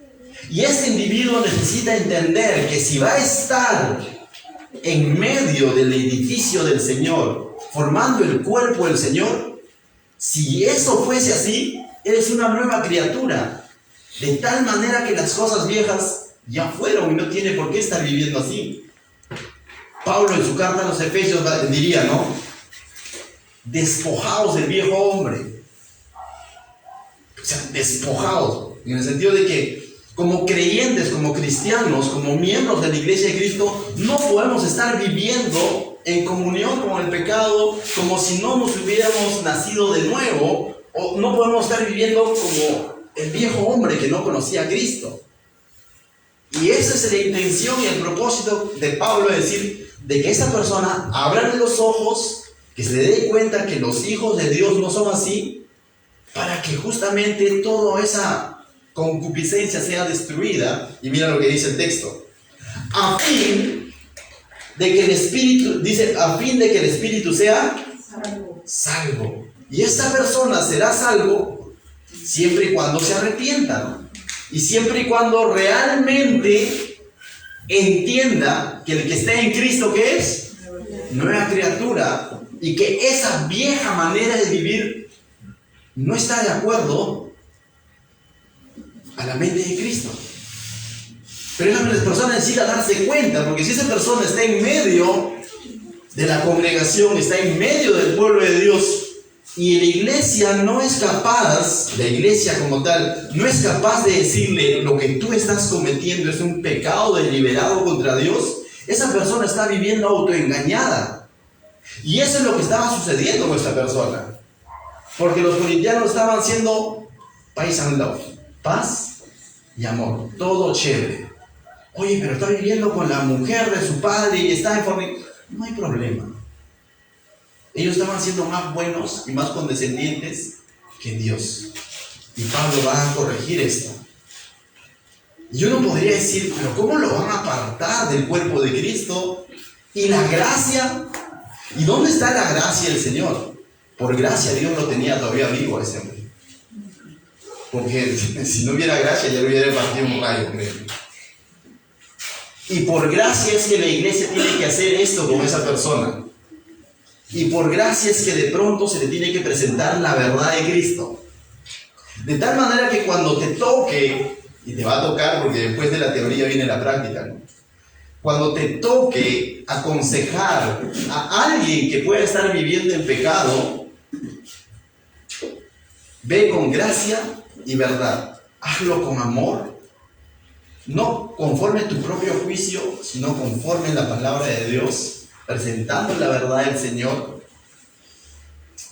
Y este individuo necesita entender que si va a estar en medio del edificio del Señor, formando el cuerpo del Señor, si eso fuese así, eres una nueva criatura. De tal manera que las cosas viejas ya fueron y no tiene por qué estar viviendo así. Pablo en su carta a los Efesios diría, ¿no? Despojaos del viejo hombre. O sea, despojaos. En el sentido de que como creyentes, como cristianos, como miembros de la iglesia de Cristo, no podemos estar viviendo en comunión con el pecado como si no nos hubiéramos nacido de nuevo, o no podemos estar viviendo como el viejo hombre que no conocía a Cristo. Y esa es la intención y el propósito de Pablo, de decir, de que esa persona abra los ojos, que se dé cuenta que los hijos de Dios no son así, para que justamente toda esa concupiscencia sea destruida. Y mira lo que dice el texto: a fin de que el Espíritu, dice, a fin de que el Espíritu sea salvo. Y esta persona será salvo siempre y cuando se arrepienta, ¿no? Y siempre y cuando realmente entienda que el que está en Cristo, ¿qué es? Nueva criatura. Y que esa vieja manera de vivir no está de acuerdo a la mente de Cristo. Pero esa persona necesita darse cuenta, porque si esa persona está en medio de la congregación, está en medio del pueblo de Dios, y la iglesia no es capaz, la iglesia como tal, no es capaz de decirle lo que tú estás cometiendo es un pecado deliberado contra Dios, esa persona está viviendo autoengañada. Y eso es lo que estaba sucediendo con esta persona. Porque los corintianos estaban siendo peace and love, paz y amor, todo chévere. Oye, pero está viviendo con la mujer de su padre y está en fornicación. No hay problema. Ellos estaban siendo más buenos y más condescendientes que Dios. Y Pablo va a corregir esto. Y uno podría decir, pero ¿cómo lo van a apartar del cuerpo de Cristo? ¿Y la gracia? ¿Y dónde está la gracia del Señor? Por gracia Dios lo tenía todavía vivo a ese hombre. Porque si no hubiera gracia ya le hubiera partido un rayo, creo. Y por gracia es que la iglesia tiene que hacer esto con esa persona. Y por gracia es que de pronto se le tiene que presentar la verdad de Cristo. De tal manera que cuando te toque, y te va a tocar porque después de la teoría viene la práctica, ¿no? Cuando te toque aconsejar a alguien que pueda estar viviendo en pecado, ve con gracia y verdad. Hazlo con amor, no conforme a tu propio juicio, sino conforme a la palabra de Dios, presentando la verdad del Señor.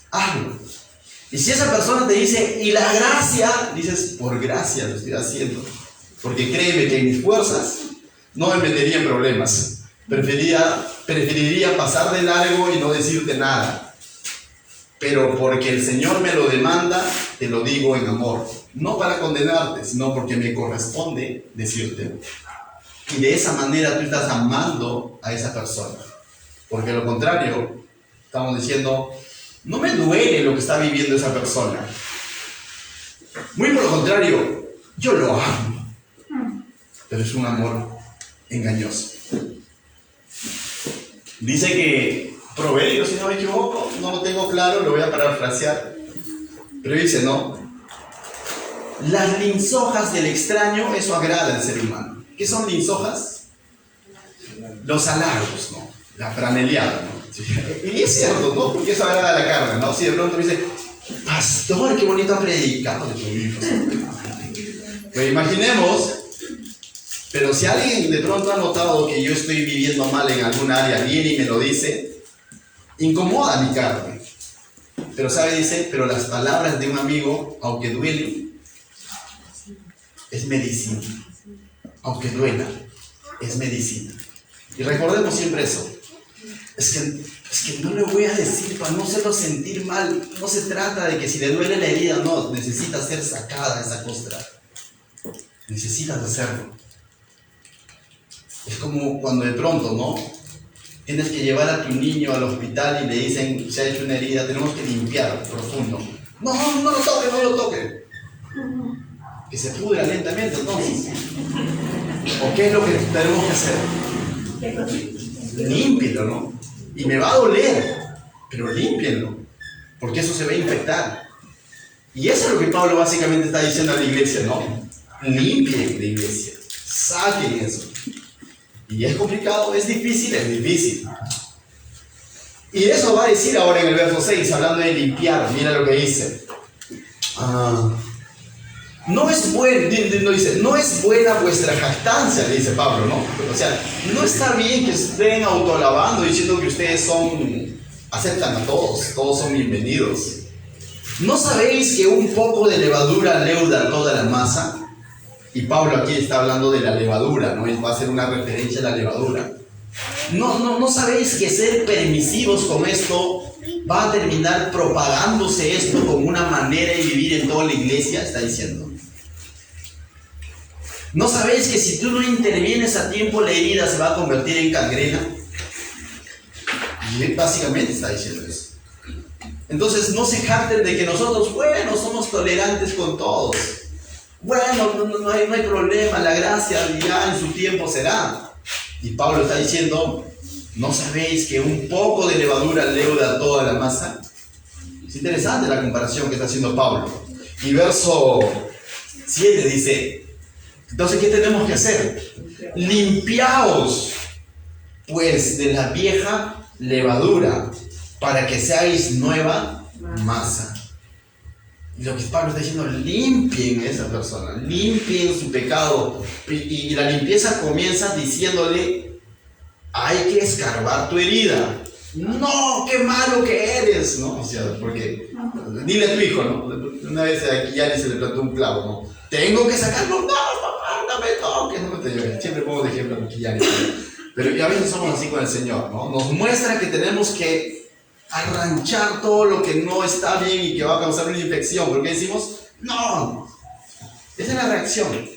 Hazlo. Y si esa persona te dice, ¿y la gracia? Dices, por gracia lo estoy haciendo. Porque créeme que en mis fuerzas no me metería en problemas. Preferiría pasar de largo y no decirte nada. pero porque el Señor me lo demanda, te lo digo en amor. No para condenarte, sino porque me corresponde decirte. Y de esa manera tú estás amando a esa persona. Porque lo contrario, estamos diciendo, no me duele lo que está viviendo esa persona. Muy por lo contrario, yo lo amo. Pero es un amor engañoso. Dice que Proverbios, si no me equivoco, no lo tengo claro, lo voy a parafrasear. Pero dice, ¿no? Las linzojas del extraño, eso agrada al ser humano. ¿Qué son linzojas? Los halagos, ¿no? La franeleada, ¿no? Y es cierto, ¿no? Porque eso agrada a la carne, ¿no? Si de pronto me dice, pastor, qué bonito ha predicado de tu hijo. Pues imaginemos, pero si alguien de pronto ha notado que yo estoy viviendo mal en algún área, viene y me lo dice, incomoda mi carne. Pero sabe, dice, pero las palabras de un amigo, aunque duelen, es medicina. Aunque duela, es medicina. Y recordemos siempre eso. Es que no le voy a decir para no hacerlo sentir mal. No se trata de que si le duele la herida, no. Necesita ser sacada esa costra. Necesitas hacerlo. Es como cuando de pronto, ¿no? Tienes que llevar a tu niño al hospital y le dicen, se ha hecho una herida, tenemos que limpiar profundo. No lo toque, no lo toque. Que se pudra lentamente, entonces. ¿O qué es lo que tenemos que hacer? Límpielo, ¿no? Y me va a doler, pero límpienlo, porque eso se va a infectar. Y eso es lo que Pablo básicamente está diciendo a la iglesia, ¿no? Limpien la iglesia, saquen eso. Y es complicado, es difícil. Y eso va a decir ahora en el verso 6, hablando de limpiar. Mira lo que dice. No es buena vuestra jactancia, le dice Pablo, ¿no? O sea, no está bien que estén autoalabando diciendo que ustedes aceptan a todos son bienvenidos. ¿No sabéis que un poco de levadura leuda toda la masa? Y Pablo aquí está hablando de la levadura, ¿no? Va a hacer una referencia a la levadura. ¿No sabéis que ser permisivos con esto va a terminar propagándose esto como una manera de vivir en toda la iglesia? Está diciendo. ¿No sabéis que si tú no intervienes a tiempo la herida se va a convertir en gangrena? Y él básicamente está diciendo eso. Entonces no se jacten de que nosotros, bueno, somos tolerantes con todos. Bueno, no hay problema, la gracia ya en su tiempo será. Y Pablo está diciendo, ¿no sabéis que un poco de levadura leuda toda la masa? Es interesante la comparación que está haciendo Pablo. Y verso 7 dice, entonces, ¿qué tenemos que hacer? Limpiaos, pues, de la vieja levadura, para que seáis nueva masa. Y lo que Pablo está diciendo, limpien a esa persona, limpien su pecado. Y la limpieza comienza diciéndole, hay que escarbar tu herida. No, qué malo que eres, ¿no? O sea, porque, dile a tu hijo, ¿no? Una vez aquí ya se le plantó un clavo, ¿no? Tengo que sacarlo, no, papá, no me toques, no me te lleves. Siempre pongo de ejemplo a Miquillani. Pero a veces somos así con el Señor, ¿no? Nos muestra que tenemos que arranchar todo lo que no está bien y que va a causar una infección. ¿Por qué decimos? No. Esa es la reacción.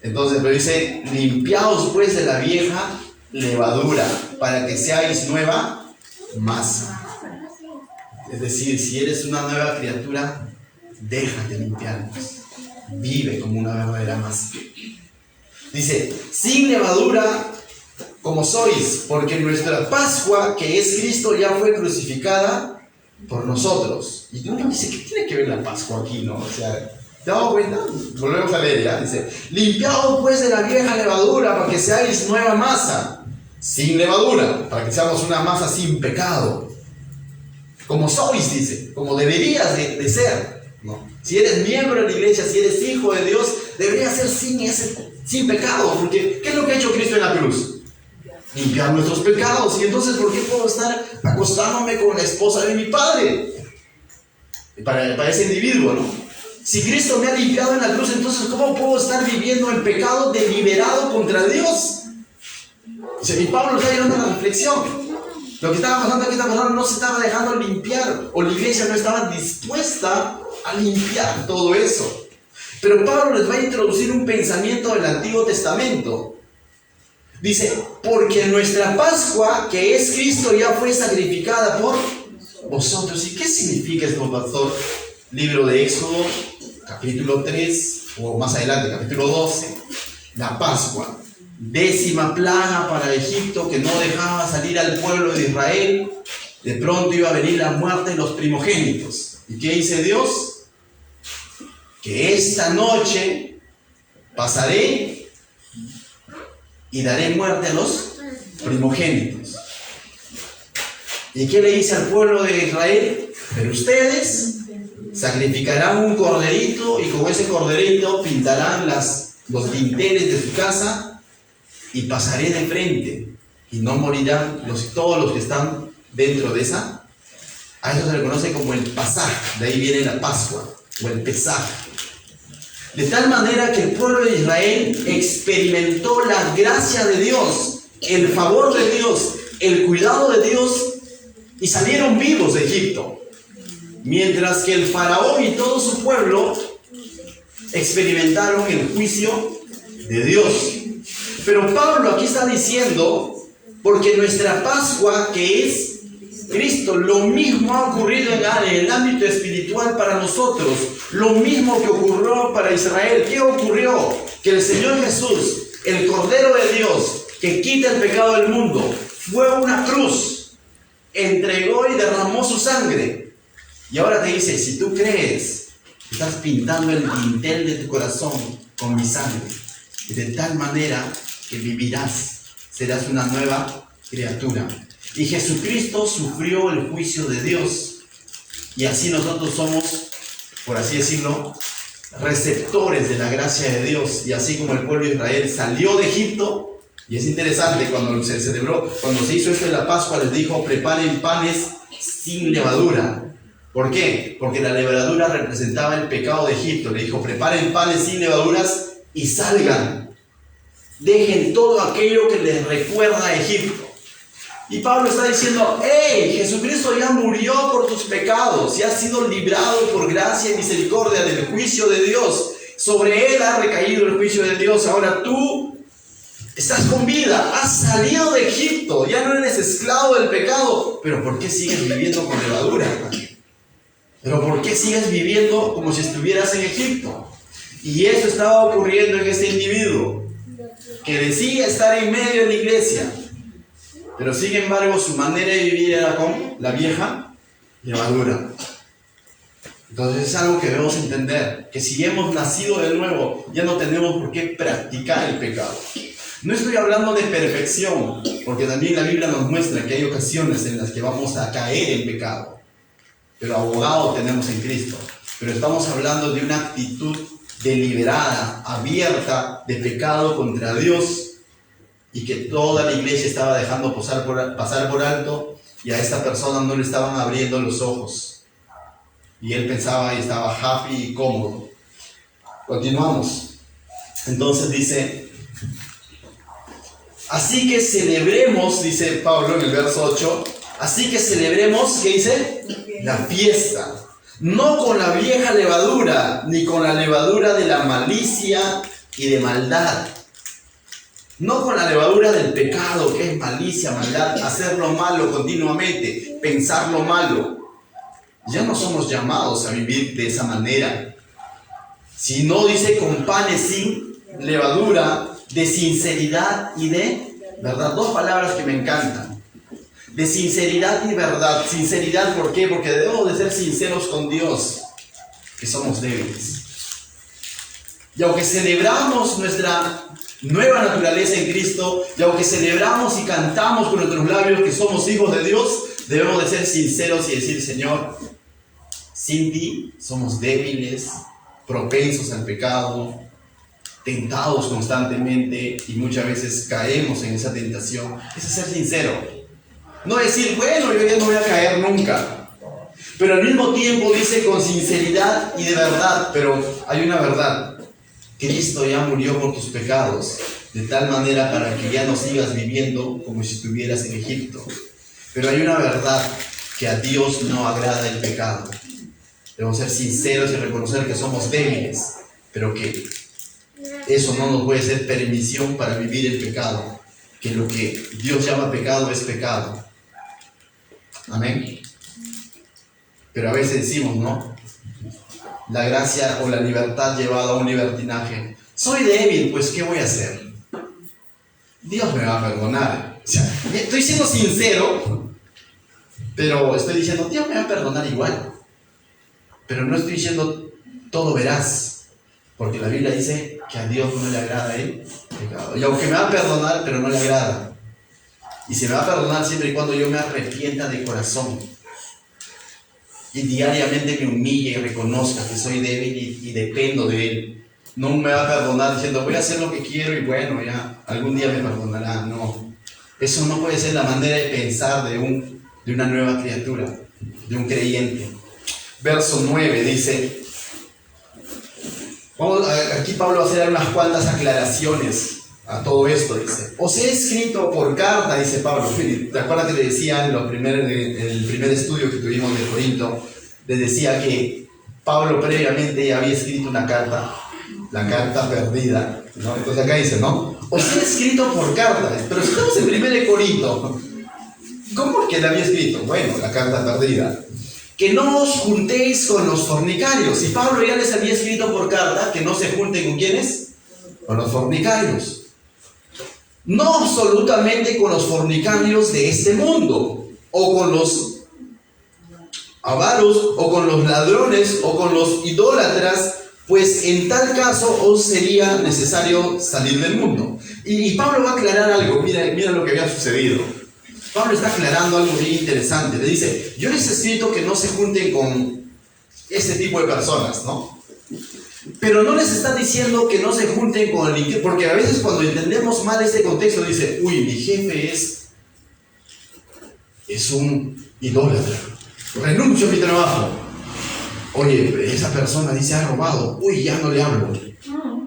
Entonces, pero dice, limpiaos pues de la vieja levadura, para que seáis nueva masa. Es decir, si eres una nueva criatura, déjate limpiarnos. Vive como una verdadera masa. Dice, sin levadura como sois, porque nuestra Pascua, que es Cristo, ya fue crucificada por nosotros. Y uno dice, ¿qué tiene que ver la Pascua aquí, no? O sea, ¿te has dado cuenta? Volvemos a leer, ¿ya? Dice, limpiaos pues de la vieja levadura, para que seáis nueva masa, sin levadura, para que seamos una masa sin pecado. Como sois, dice, como deberías de ser, ¿no? Si eres miembro de la iglesia, si eres hijo de Dios, deberías ser sin pecado, porque ¿qué es lo que ha hecho Cristo en la cruz? Limpiar nuestros pecados. Y entonces, ¿por qué puedo estar acostándome con la esposa de mi padre? Para ese individuo, ¿no? Si Cristo me ha limpiado en la cruz, entonces ¿cómo puedo estar viviendo en pecado deliberado contra Dios? Y Pablo está llevando a la reflexión. Lo que estaba pasando es que esta persona no se estaba dejando limpiar, o la iglesia no estaba dispuesta a limpiar todo eso. Pero Pablo les va a introducir un pensamiento del Antiguo Testamento. Dice, porque nuestra Pascua, que es Cristo, ya fue sacrificada por vosotros. ¿Y qué significa esto, pastor? Libro de Éxodo, capítulo 3, o más adelante, capítulo 12, la Pascua. 10ª plaga para Egipto, que no dejaba salir al pueblo de Israel. De pronto iba a venir la muerte de los primogénitos. ¿Y qué dice Dios? Que esta noche pasaré y daré muerte a los primogénitos. ¿Y qué le dice al pueblo de Israel? Pero ustedes sacrificarán un corderito, y con ese corderito pintarán los dinteles de su casa, y pasaré de frente, y no morirán todos los que están dentro de esa. A eso se le conoce como el Pasaj, de ahí viene la Pascua, o el Pesaj. De tal manera que el pueblo de Israel experimentó la gracia de Dios, el favor de Dios, el cuidado de Dios, y salieron vivos de Egipto. Mientras que el faraón y todo su pueblo experimentaron el juicio de Dios. Pero Pablo aquí está diciendo, porque nuestra Pascua, que es Cristo, lo mismo ha ocurrido en el ámbito espiritual para nosotros, lo mismo que ocurrió para Israel. ¿Qué ocurrió? Que el Señor Jesús, el Cordero de Dios, que quita el pecado del mundo, fue a una cruz, entregó y derramó su sangre. Y ahora te dice, si tú crees, estás pintando el dintel de tu corazón con mi sangre, y de tal manera que vivirás, serás una nueva criatura. Y Jesucristo sufrió el juicio de Dios, y así nosotros somos, por así decirlo, receptores de la gracia de Dios. Y así como el pueblo de Israel salió de Egipto, y es interesante, cuando se celebró, cuando se hizo esto de la Pascua, les dijo, preparen panes sin levadura. ¿Por qué? Porque la levadura representaba el pecado de Egipto. Le dijo, preparen panes sin levaduras y salgan. Dejen todo aquello que les recuerda a Egipto. Y Pablo está diciendo, hey, Jesucristo ya murió por tus pecados, y has sido librado por gracia y misericordia del juicio de Dios. Sobre él ha recaído el juicio de Dios. Ahora tú estás con vida, has salido de Egipto, ya no eres esclavo del pecado. Pero ¿por qué sigues viviendo con levadura? ¿Pero por qué sigues viviendo como si estuvieras en Egipto? Y eso estaba ocurriendo en este individuo, que decía estar en medio de la iglesia, pero sin embargo su manera de vivir era con la vieja levadura. Entonces es algo que debemos entender, que si hemos nacido de nuevo, ya no tenemos por qué practicar el pecado. No estoy hablando de perfección, porque también la Biblia nos muestra que hay ocasiones en las que vamos a caer en pecado, pero abogado tenemos en Cristo. Pero estamos hablando de una actitud deliberada, abierta, de pecado contra Dios, y que toda la iglesia estaba dejando pasar por alto, y a esta persona no le estaban abriendo los ojos, y él pensaba y estaba happy y cómodo. Continuamos. Entonces dice, así que celebremos, dice Pablo en el verso 8, así que celebremos, ¿qué dice? La fiesta. No con la vieja levadura, ni con la levadura de la malicia y de maldad. No con la levadura del pecado, que es malicia, maldad, hacer lo malo continuamente, pensar lo malo. Ya no somos llamados a vivir de esa manera. Si no, dice, con panes sin levadura, de sinceridad y de verdad. Dos palabras que me encantan. De sinceridad y verdad. Sinceridad, ¿por qué? Porque debemos de ser sinceros con Dios, que somos débiles. Y aunque celebramos nuestra nueva naturaleza en Cristo, y aunque celebramos y cantamos con nuestros labios que somos hijos de Dios, debemos de ser sinceros y decir, Señor, sin ti somos débiles, propensos al pecado, tentados constantemente, y muchas veces caemos en esa tentación. Es ser sincero. No decir, bueno, yo ya no voy a caer nunca. Pero al mismo tiempo dice con sinceridad y de verdad. Pero hay una verdad. Cristo ya murió por tus pecados, de tal manera para que ya no sigas viviendo como si estuvieras en Egipto. Pero hay una verdad, que a Dios no agrada el pecado. Debemos ser sinceros y reconocer que somos débiles, pero que eso no nos puede ser permisión para vivir el pecado, que lo que Dios llama pecado es pecado. Amén. Pero a veces decimos, ¿no? La gracia o la libertad llevada a un libertinaje. Soy débil, pues ¿qué voy a hacer? Dios me va a perdonar. O sea, estoy siendo sincero, pero estoy diciendo, Dios me va a perdonar igual. Pero no estoy diciendo todo veraz, porque la Biblia dice que a Dios no le agrada el pecado. Y aunque me va a perdonar, pero no le agrada. Y se me va a perdonar siempre y cuando yo me arrepienta de corazón. Y diariamente me humille y reconozca que soy débil y dependo de Él. No me va a perdonar diciendo, voy a hacer lo que quiero y bueno, ya, algún día me perdonará. No. Eso no puede ser la manera de pensar de una nueva criatura, de un creyente. Verso 9 dice, aquí Pablo va a hacer unas cuantas aclaraciones a todo esto. Dice, os he escrito por carta, dice Pablo. ¿Te acuerdas que le decía en el primer estudio que tuvimos de Corinto? Les decía que Pablo previamente ya había escrito una carta, la carta perdida, ¿no? Entonces acá dice, ¿no? Os he escrito por carta, pero si estamos en 1 Corinto, ¿cómo es que la había escrito? Bueno, la carta perdida. Que no os juntéis con los fornicarios. Y Pablo ya les había escrito por carta que no se junten con ¿quiénes? Con los fornicarios. No absolutamente con los fornicarios de este mundo, o con los avaros, o con los ladrones, o con los idólatras, pues en tal caso os sería necesario salir del mundo. Y Pablo va a aclarar algo. Mira lo que había sucedido. Pablo está aclarando algo bien interesante. Le dice, yo les he escrito que no se junten con este tipo de personas, ¿no? Pero no les está diciendo que no se junten con el... Porque a veces cuando entendemos mal este contexto, dice, uy, mi jefe es un idólatra. Renuncio a mi trabajo. Oye, esa persona dice, ha robado. Uy, ya no le hablo.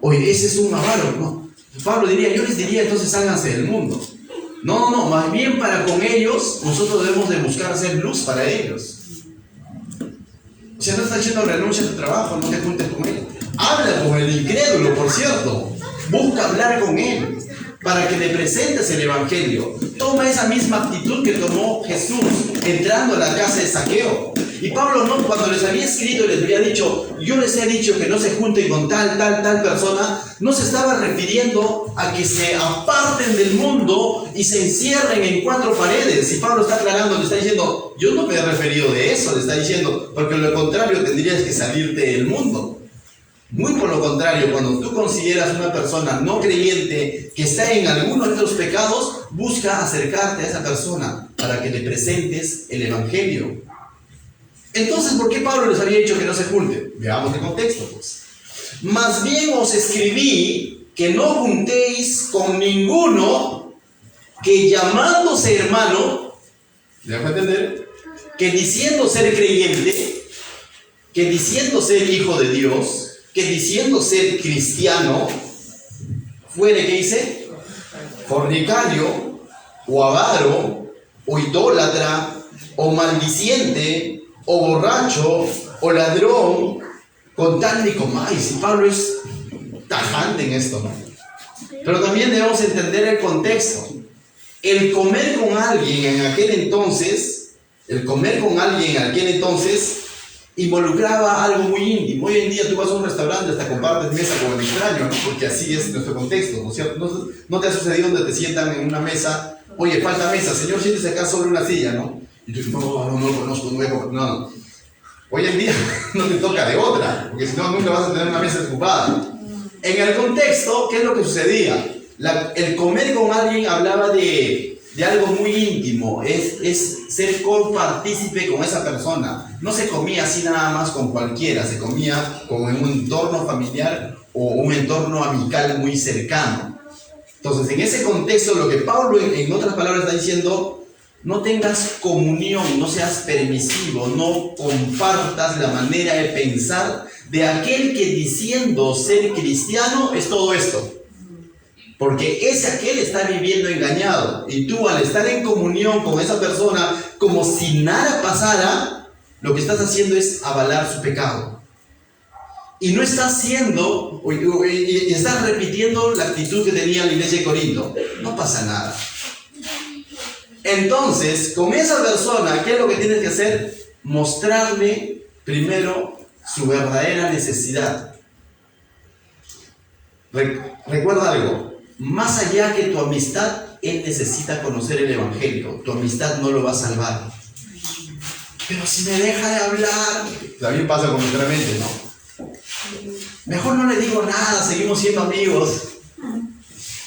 Oye, ese es un avaro. No. Pablo diría, yo les diría, entonces sálganse del mundo. No, más bien para con ellos, nosotros debemos de buscar hacer luz para ellos. O sea, no está diciendo renuncia a tu trabajo, no te juntes con él. Habla con el incrédulo, por cierto. Busca hablar con él para que le presentes el evangelio. Toma esa misma actitud que tomó Jesús entrando a la casa de Zaqueo. Y Pablo, no, cuando les había escrito y les había dicho, yo les he dicho que no se junten con tal persona, no se estaba refiriendo a que se aparten del mundo y se encierren en 4 paredes. Y Pablo está aclarando, le está diciendo, yo no me he referido de eso, le está diciendo, porque lo contrario tendrías que salirte del mundo. Muy por lo contrario, cuando tú consideras una persona no creyente que está en alguno de estos pecados, busca acercarte a esa persona para que le presentes el evangelio. Entonces, ¿por qué Pablo les había dicho que no se junten? Veamos el contexto, pues. Más bien os escribí que no juntéis con ninguno que llamándose hermano, ¿deja entender? Que diciendo ser creyente, que diciendo ser hijo de Dios, que diciendo ser cristiano, fuere, ¿qué dice? Fornicario, o avaro, o idólatra, o maldiciente, o borracho, o ladrón, con tal ni comáis. Y Pablo es tajante en esto, ¿no? Pero también debemos entender el contexto. El comer con alguien en aquel entonces, involucraba algo muy íntimo. Hoy en día tú vas a un restaurante, hasta compartes mesa con el extraño, ¿no? Porque así es nuestro contexto, ¿no es cierto? No te ha sucedido donde te sientan en una mesa, oye, falta mesa, señor, siéntese acá sobre una silla, ¿no? Y tú dices, no lo conozco, no. Hoy en día no te toca de otra, porque si no, nunca vas a tener una mesa ocupada. En el contexto, ¿qué es lo que sucedía? El comer con alguien hablaba de algo muy íntimo, es ser copartícipe con esa persona. No se comía así nada más con cualquiera, se comía con un entorno familiar o un entorno amical muy cercano. Entonces, en ese contexto, lo que Pablo, en otras palabras, está diciendo, no tengas comunión, no seas permisivo, no compartas la manera de pensar de aquel que diciendo ser cristiano es todo esto. Porque aquel está viviendo engañado. Y tú, al estar en comunión con esa persona, como si nada pasara, lo que estás haciendo es avalar su pecado. Y no estás haciendo, y estás repitiendo la actitud que tenía la iglesia de Corinto. No pasa nada. Entonces, con esa persona, ¿qué es lo que tienes que hacer? Mostrarle primero su verdadera necesidad. Recuerda algo. Más allá que tu amistad, él necesita conocer el Evangelio. Tu amistad no lo va a salvar. Pero si me deja de hablar, también pasa con nuestra mente, ¿no? Mejor no le digo nada, seguimos siendo amigos.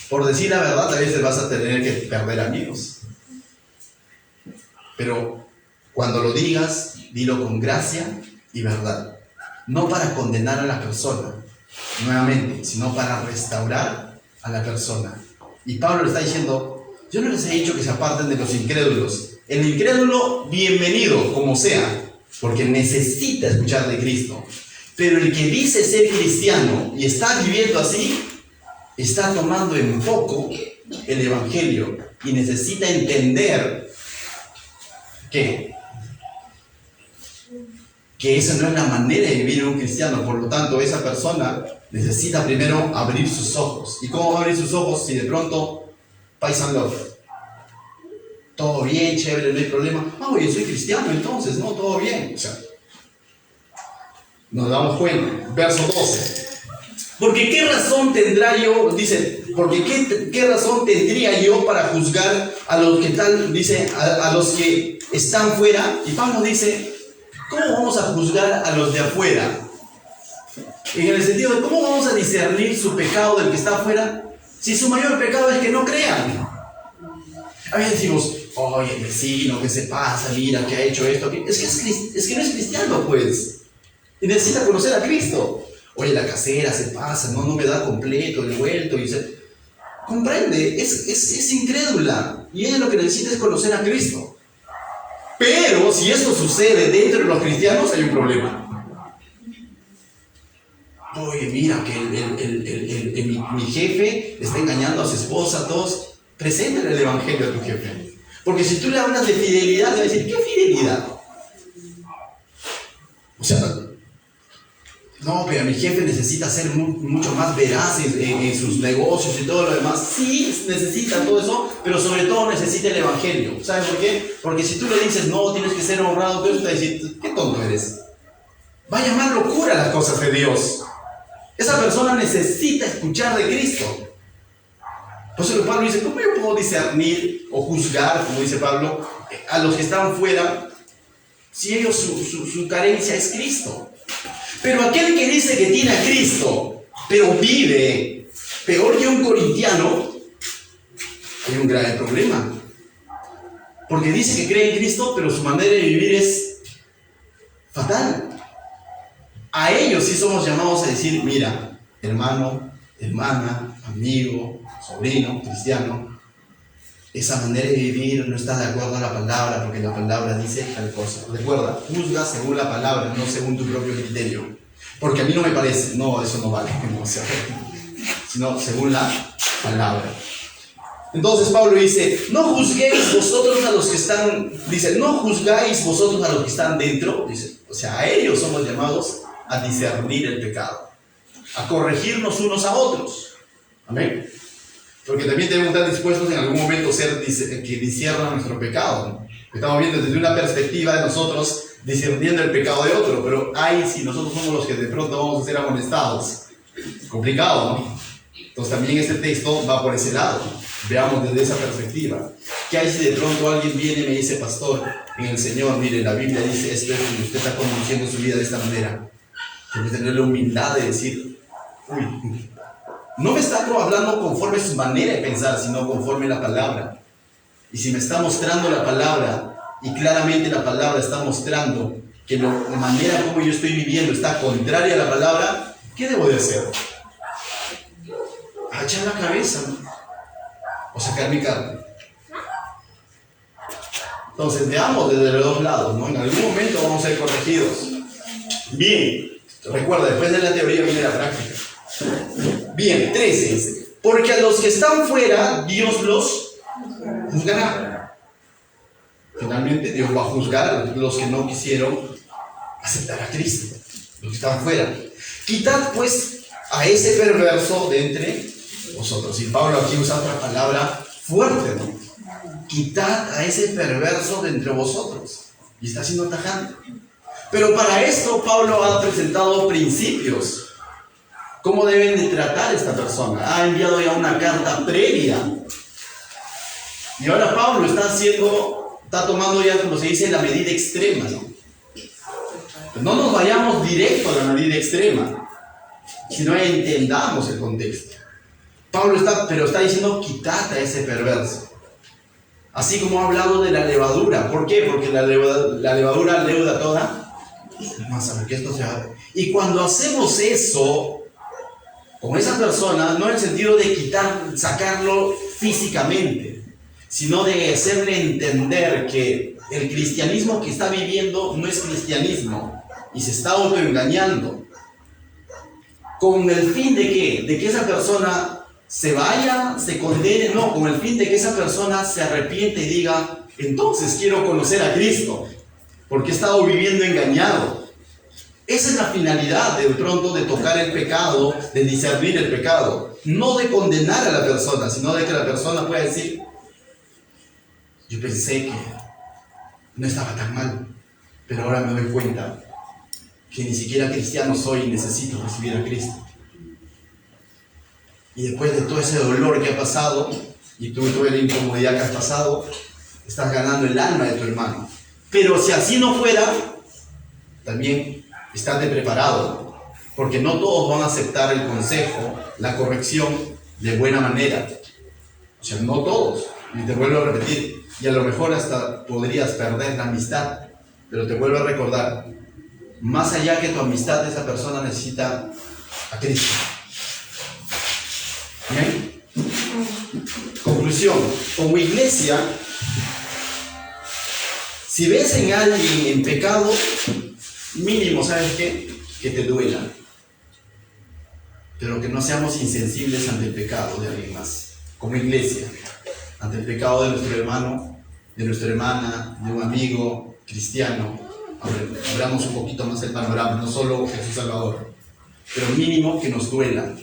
Por decir la verdad, a veces vas a tener que perder amigos. Pero cuando lo digas, dilo con gracia y verdad. No para condenar a la persona, nuevamente, sino para restaurar a la persona. Y Pablo le está diciendo, yo no les he dicho que se aparten de los incrédulos. El incrédulo, bienvenido, como sea, porque necesita escuchar de Cristo. Pero el que dice ser cristiano y está viviendo así, está tomando en poco el Evangelio y necesita entender que esa no es la manera de vivir un cristiano. Por lo tanto, esa persona necesita primero abrir sus ojos. ¿Y cómo va a abrir sus ojos si de pronto, peace and love? Todo bien, chévere, no hay problema. Oye, soy cristiano entonces, ¿no? Todo bien. O sea, nos damos cuenta. Verso 12. Porque qué razón tendrá yo, dice, porque qué razón tendría yo para juzgar a los que tal, dice, a los que están fuera. Y Pablo dice, ¿cómo vamos a juzgar a los de afuera? En el sentido de cómo vamos a discernir su pecado del que está afuera, si su mayor pecado es que no crean. A veces decimos, oye, el vecino, ¿qué se pasa? Mira, que ha hecho esto. Es que no es cristiano, pues. Y necesita conocer a Cristo. Oye, la casera se pasa, no me da completo, el vuelto. Y comprende, es incrédula. Y ella lo que necesita es conocer a Cristo. Pero si esto sucede dentro de los cristianos, hay un problema. Oye, mira, que mi jefe está engañando a su esposa, a todos. Preséntale el Evangelio a tu jefe. Porque si tú le hablas de fidelidad, te va a decir, ¿qué fidelidad? O sea, no, pero mi jefe necesita ser mucho más veraz en sus negocios y todo lo demás. Sí, necesita todo eso, pero sobre todo necesita el Evangelio. ¿Sabes por qué? Porque si tú le dices, no, tienes que ser honrado, todo eso te va a decir, ¿qué tonto eres? Va a llamar locura las cosas de Dios. Esa persona necesita escuchar de Cristo. Por eso Pablo dice, ¿cómo yo puedo discernir o juzgar, como dice Pablo, a los que están fuera, si ellos su carencia es Cristo? Pero aquel que dice que tiene a Cristo, pero vive peor que un corintiano, hay un grave problema. Porque dice que cree en Cristo, pero su manera de vivir es fatal. A ellos sí somos llamados a decir, mira, hermano, hermana, amigo, sobrino, cristiano, esa manera de vivir no está de acuerdo a la palabra, porque la palabra dice tal cosa. Recuerda, juzga según la palabra, no según tu propio criterio. Porque a mí no me parece, no, eso no vale, no, o sea, sino según la palabra. Entonces Pablo dice, no juzguéis vosotros a los que están, dice, no juzgáis vosotros a los que están dentro, dice, o sea, a ellos somos llamados a discernir el pecado, a corregirnos unos a otros. Amén. Porque también debemos estar dispuestos en algún momento a ser que disciernan nuestro pecado, ¿no? Estamos viendo desde una perspectiva de nosotros discerniendo el pecado de otro, pero ay, si nosotros somos los que de pronto vamos a ser amonestados. Complicado, ¿no? Entonces también este texto va por ese lado. Veamos desde esa perspectiva. ¿Qué hay si de pronto alguien viene y me dice, pastor, en el Señor, mire, la Biblia dice esto y usted está conduciendo su vida de esta manera? Tengo que tener la humildad de decir, uy, no me está hablando conforme a su manera de pensar, sino conforme a la palabra. Y si me está mostrando la palabra, y claramente la palabra está mostrando que la manera como yo estoy viviendo está contraria a la palabra, ¿qué debo de hacer? Agachar la cabeza, ¿no? O sacar mi carne. Entonces veamos desde los dos lados, ¿no? En algún momento vamos a ser corregidos. Bien, recuerda, después de la teoría viene la práctica. Bien, 13 dice. porque a los que están fuera, Dios los juzgará. Finalmente, Dios va a juzgar a los que no quisieron aceptar a Cristo, los que están fuera. Quitad pues a ese perverso de entre vosotros. Y Pablo aquí usa otra palabra fuerte, ¿no? Quitad a ese perverso de entre vosotros. Y está siendo tajante. Pero para esto Pablo ha presentado principios. ¿Cómo deben de tratar a esta persona? Ha enviado ya una carta previa. Y ahora Pablo está tomando ya, como se dice, la medida extrema, ¿no? No nos vayamos directo a la medida extrema, sino entendamos el contexto. Pablo está diciendo, quitad a ese perverso. Así como ha hablado de la levadura. ¿Por qué? Porque la levadura leuda toda la masa, porque esto se va. Y cuando hacemos eso con esa persona, no en el sentido de sacarlo físicamente, sino de hacerle entender que el cristianismo que está viviendo no es cristianismo y se está autoengañando, con el fin de ¿qué? De que esa persona se vaya, se condene, no, con el fin de que esa persona se arrepiente y diga, entonces quiero conocer a Cristo, porque he estado viviendo engañado. Esa es la finalidad de pronto de tocar el pecado, de discernir el pecado, no de condenar a la persona, sino de que la persona pueda decir, yo pensé que no estaba tan mal, pero ahora me doy cuenta que ni siquiera cristiano soy y necesito recibir a Cristo. Y después de todo ese dolor que ha pasado, y toda la incomodidad que has pasado, estás ganando el alma de tu hermano. Pero si así no fuera, también estate preparado, porque no todos van a aceptar el consejo, la corrección de buena manera. O sea, no todos. Y te vuelvo a repetir, y a lo mejor hasta podrías perder la amistad, pero te vuelvo a recordar, más allá que tu amistad, esa persona necesita a Cristo. ¿Bien? Conclusión, como iglesia, si ves en alguien en pecado, mínimo, ¿sabes qué? Que te duela. Pero que no seamos insensibles ante el pecado de alguien más. Como iglesia, ante el pecado de nuestro hermano, de nuestra hermana, de un amigo cristiano. Abramos un poquito más el panorama, no solo Jesús Salvador, pero mínimo que nos duela.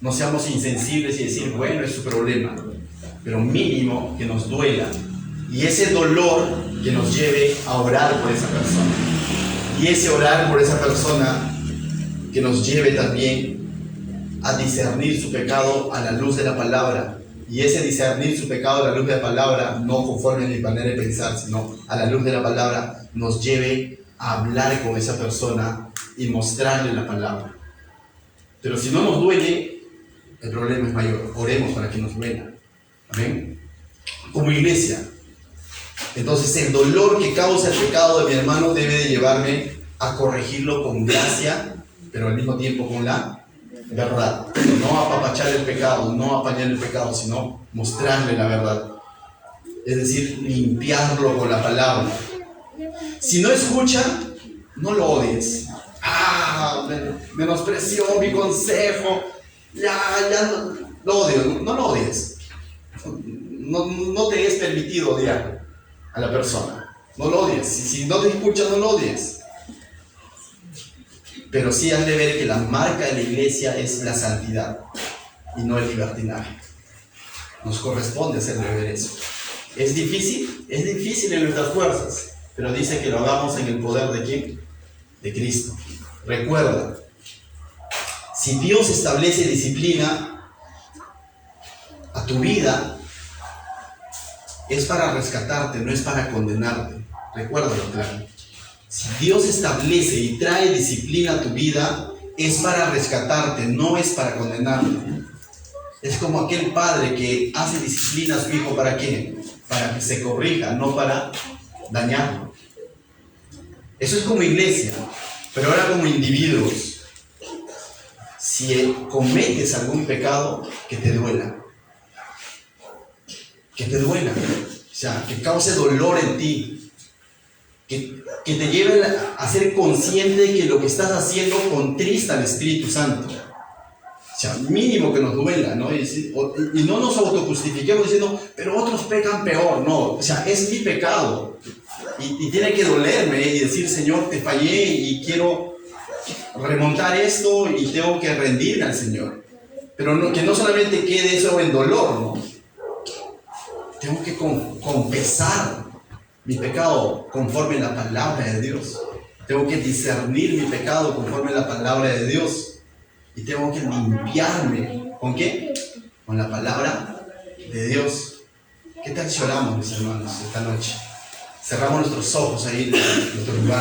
No seamos insensibles y decir, bueno, es su problema, pero mínimo que nos duela. Y ese dolor que nos lleve a orar por esa persona. Y ese orar por esa persona que nos lleve también a discernir su pecado a la luz de la palabra. Y ese discernir su pecado a la luz de la palabra, no conforme a mi manera de pensar, sino a la luz de la palabra, nos lleve a hablar con esa persona y mostrarle la palabra. Pero si no nos duele, el problema es mayor. Oremos para que nos duela. ¿Amén? Como iglesia, entonces el dolor que causa el pecado de mi hermano debe de llevarme a corregirlo con gracia, pero al mismo tiempo con la verdad. No apapachar el pecado, no apañar el pecado, sino mostrarle la verdad. Es decir, limpiarlo con la palabra. Si no escucha, no lo odies. Menospreció mi consejo. Ya, lo odio. No lo odies. No te es permitido odiar a la persona. No lo odies. Si no te escucha, no lo odies. Pero sí has de ver que la marca de la iglesia es la santidad y no el libertinaje. Nos corresponde hacerle ver eso. ¿Es difícil? Es difícil en nuestras fuerzas, pero dice que lo hagamos en el poder ¿de quién? De Cristo. Recuerda, si Dios establece disciplina a tu vida, es para rescatarte, no es para condenarte. Recuérdalo, claro. Si Dios establece y trae disciplina a tu vida, es para rescatarte, no es para condenarte. Es como aquel padre que hace disciplina a su hijo, ¿para qué? Para que se corrija, no para dañarlo. Eso es como iglesia, pero ahora como individuos. Si cometes algún pecado, que te duela. Que te duela. O sea, que cause dolor en ti. Que te lleve a ser consciente de que lo que estás haciendo contrista al Espíritu Santo. O sea, mínimo que nos duela, ¿no? Y no nos autojustifiquemos diciendo, pero otros pecan peor. No, o sea, es mi pecado. Y tiene que dolerme y decir, Señor, te fallé y quiero remontar esto y tengo que rendirme al Señor. Pero no, que no solamente quede eso en dolor, ¿no? Tengo que confesar mi pecado conforme a la palabra de Dios. Tengo que discernir mi pecado conforme a la palabra de Dios. Y tengo que limpiarme. ¿Con qué? Con la palabra de Dios. ¿Qué tal si oramos, mis hermanos, esta noche? Cerramos nuestros ojos ahí en nuestro lugar.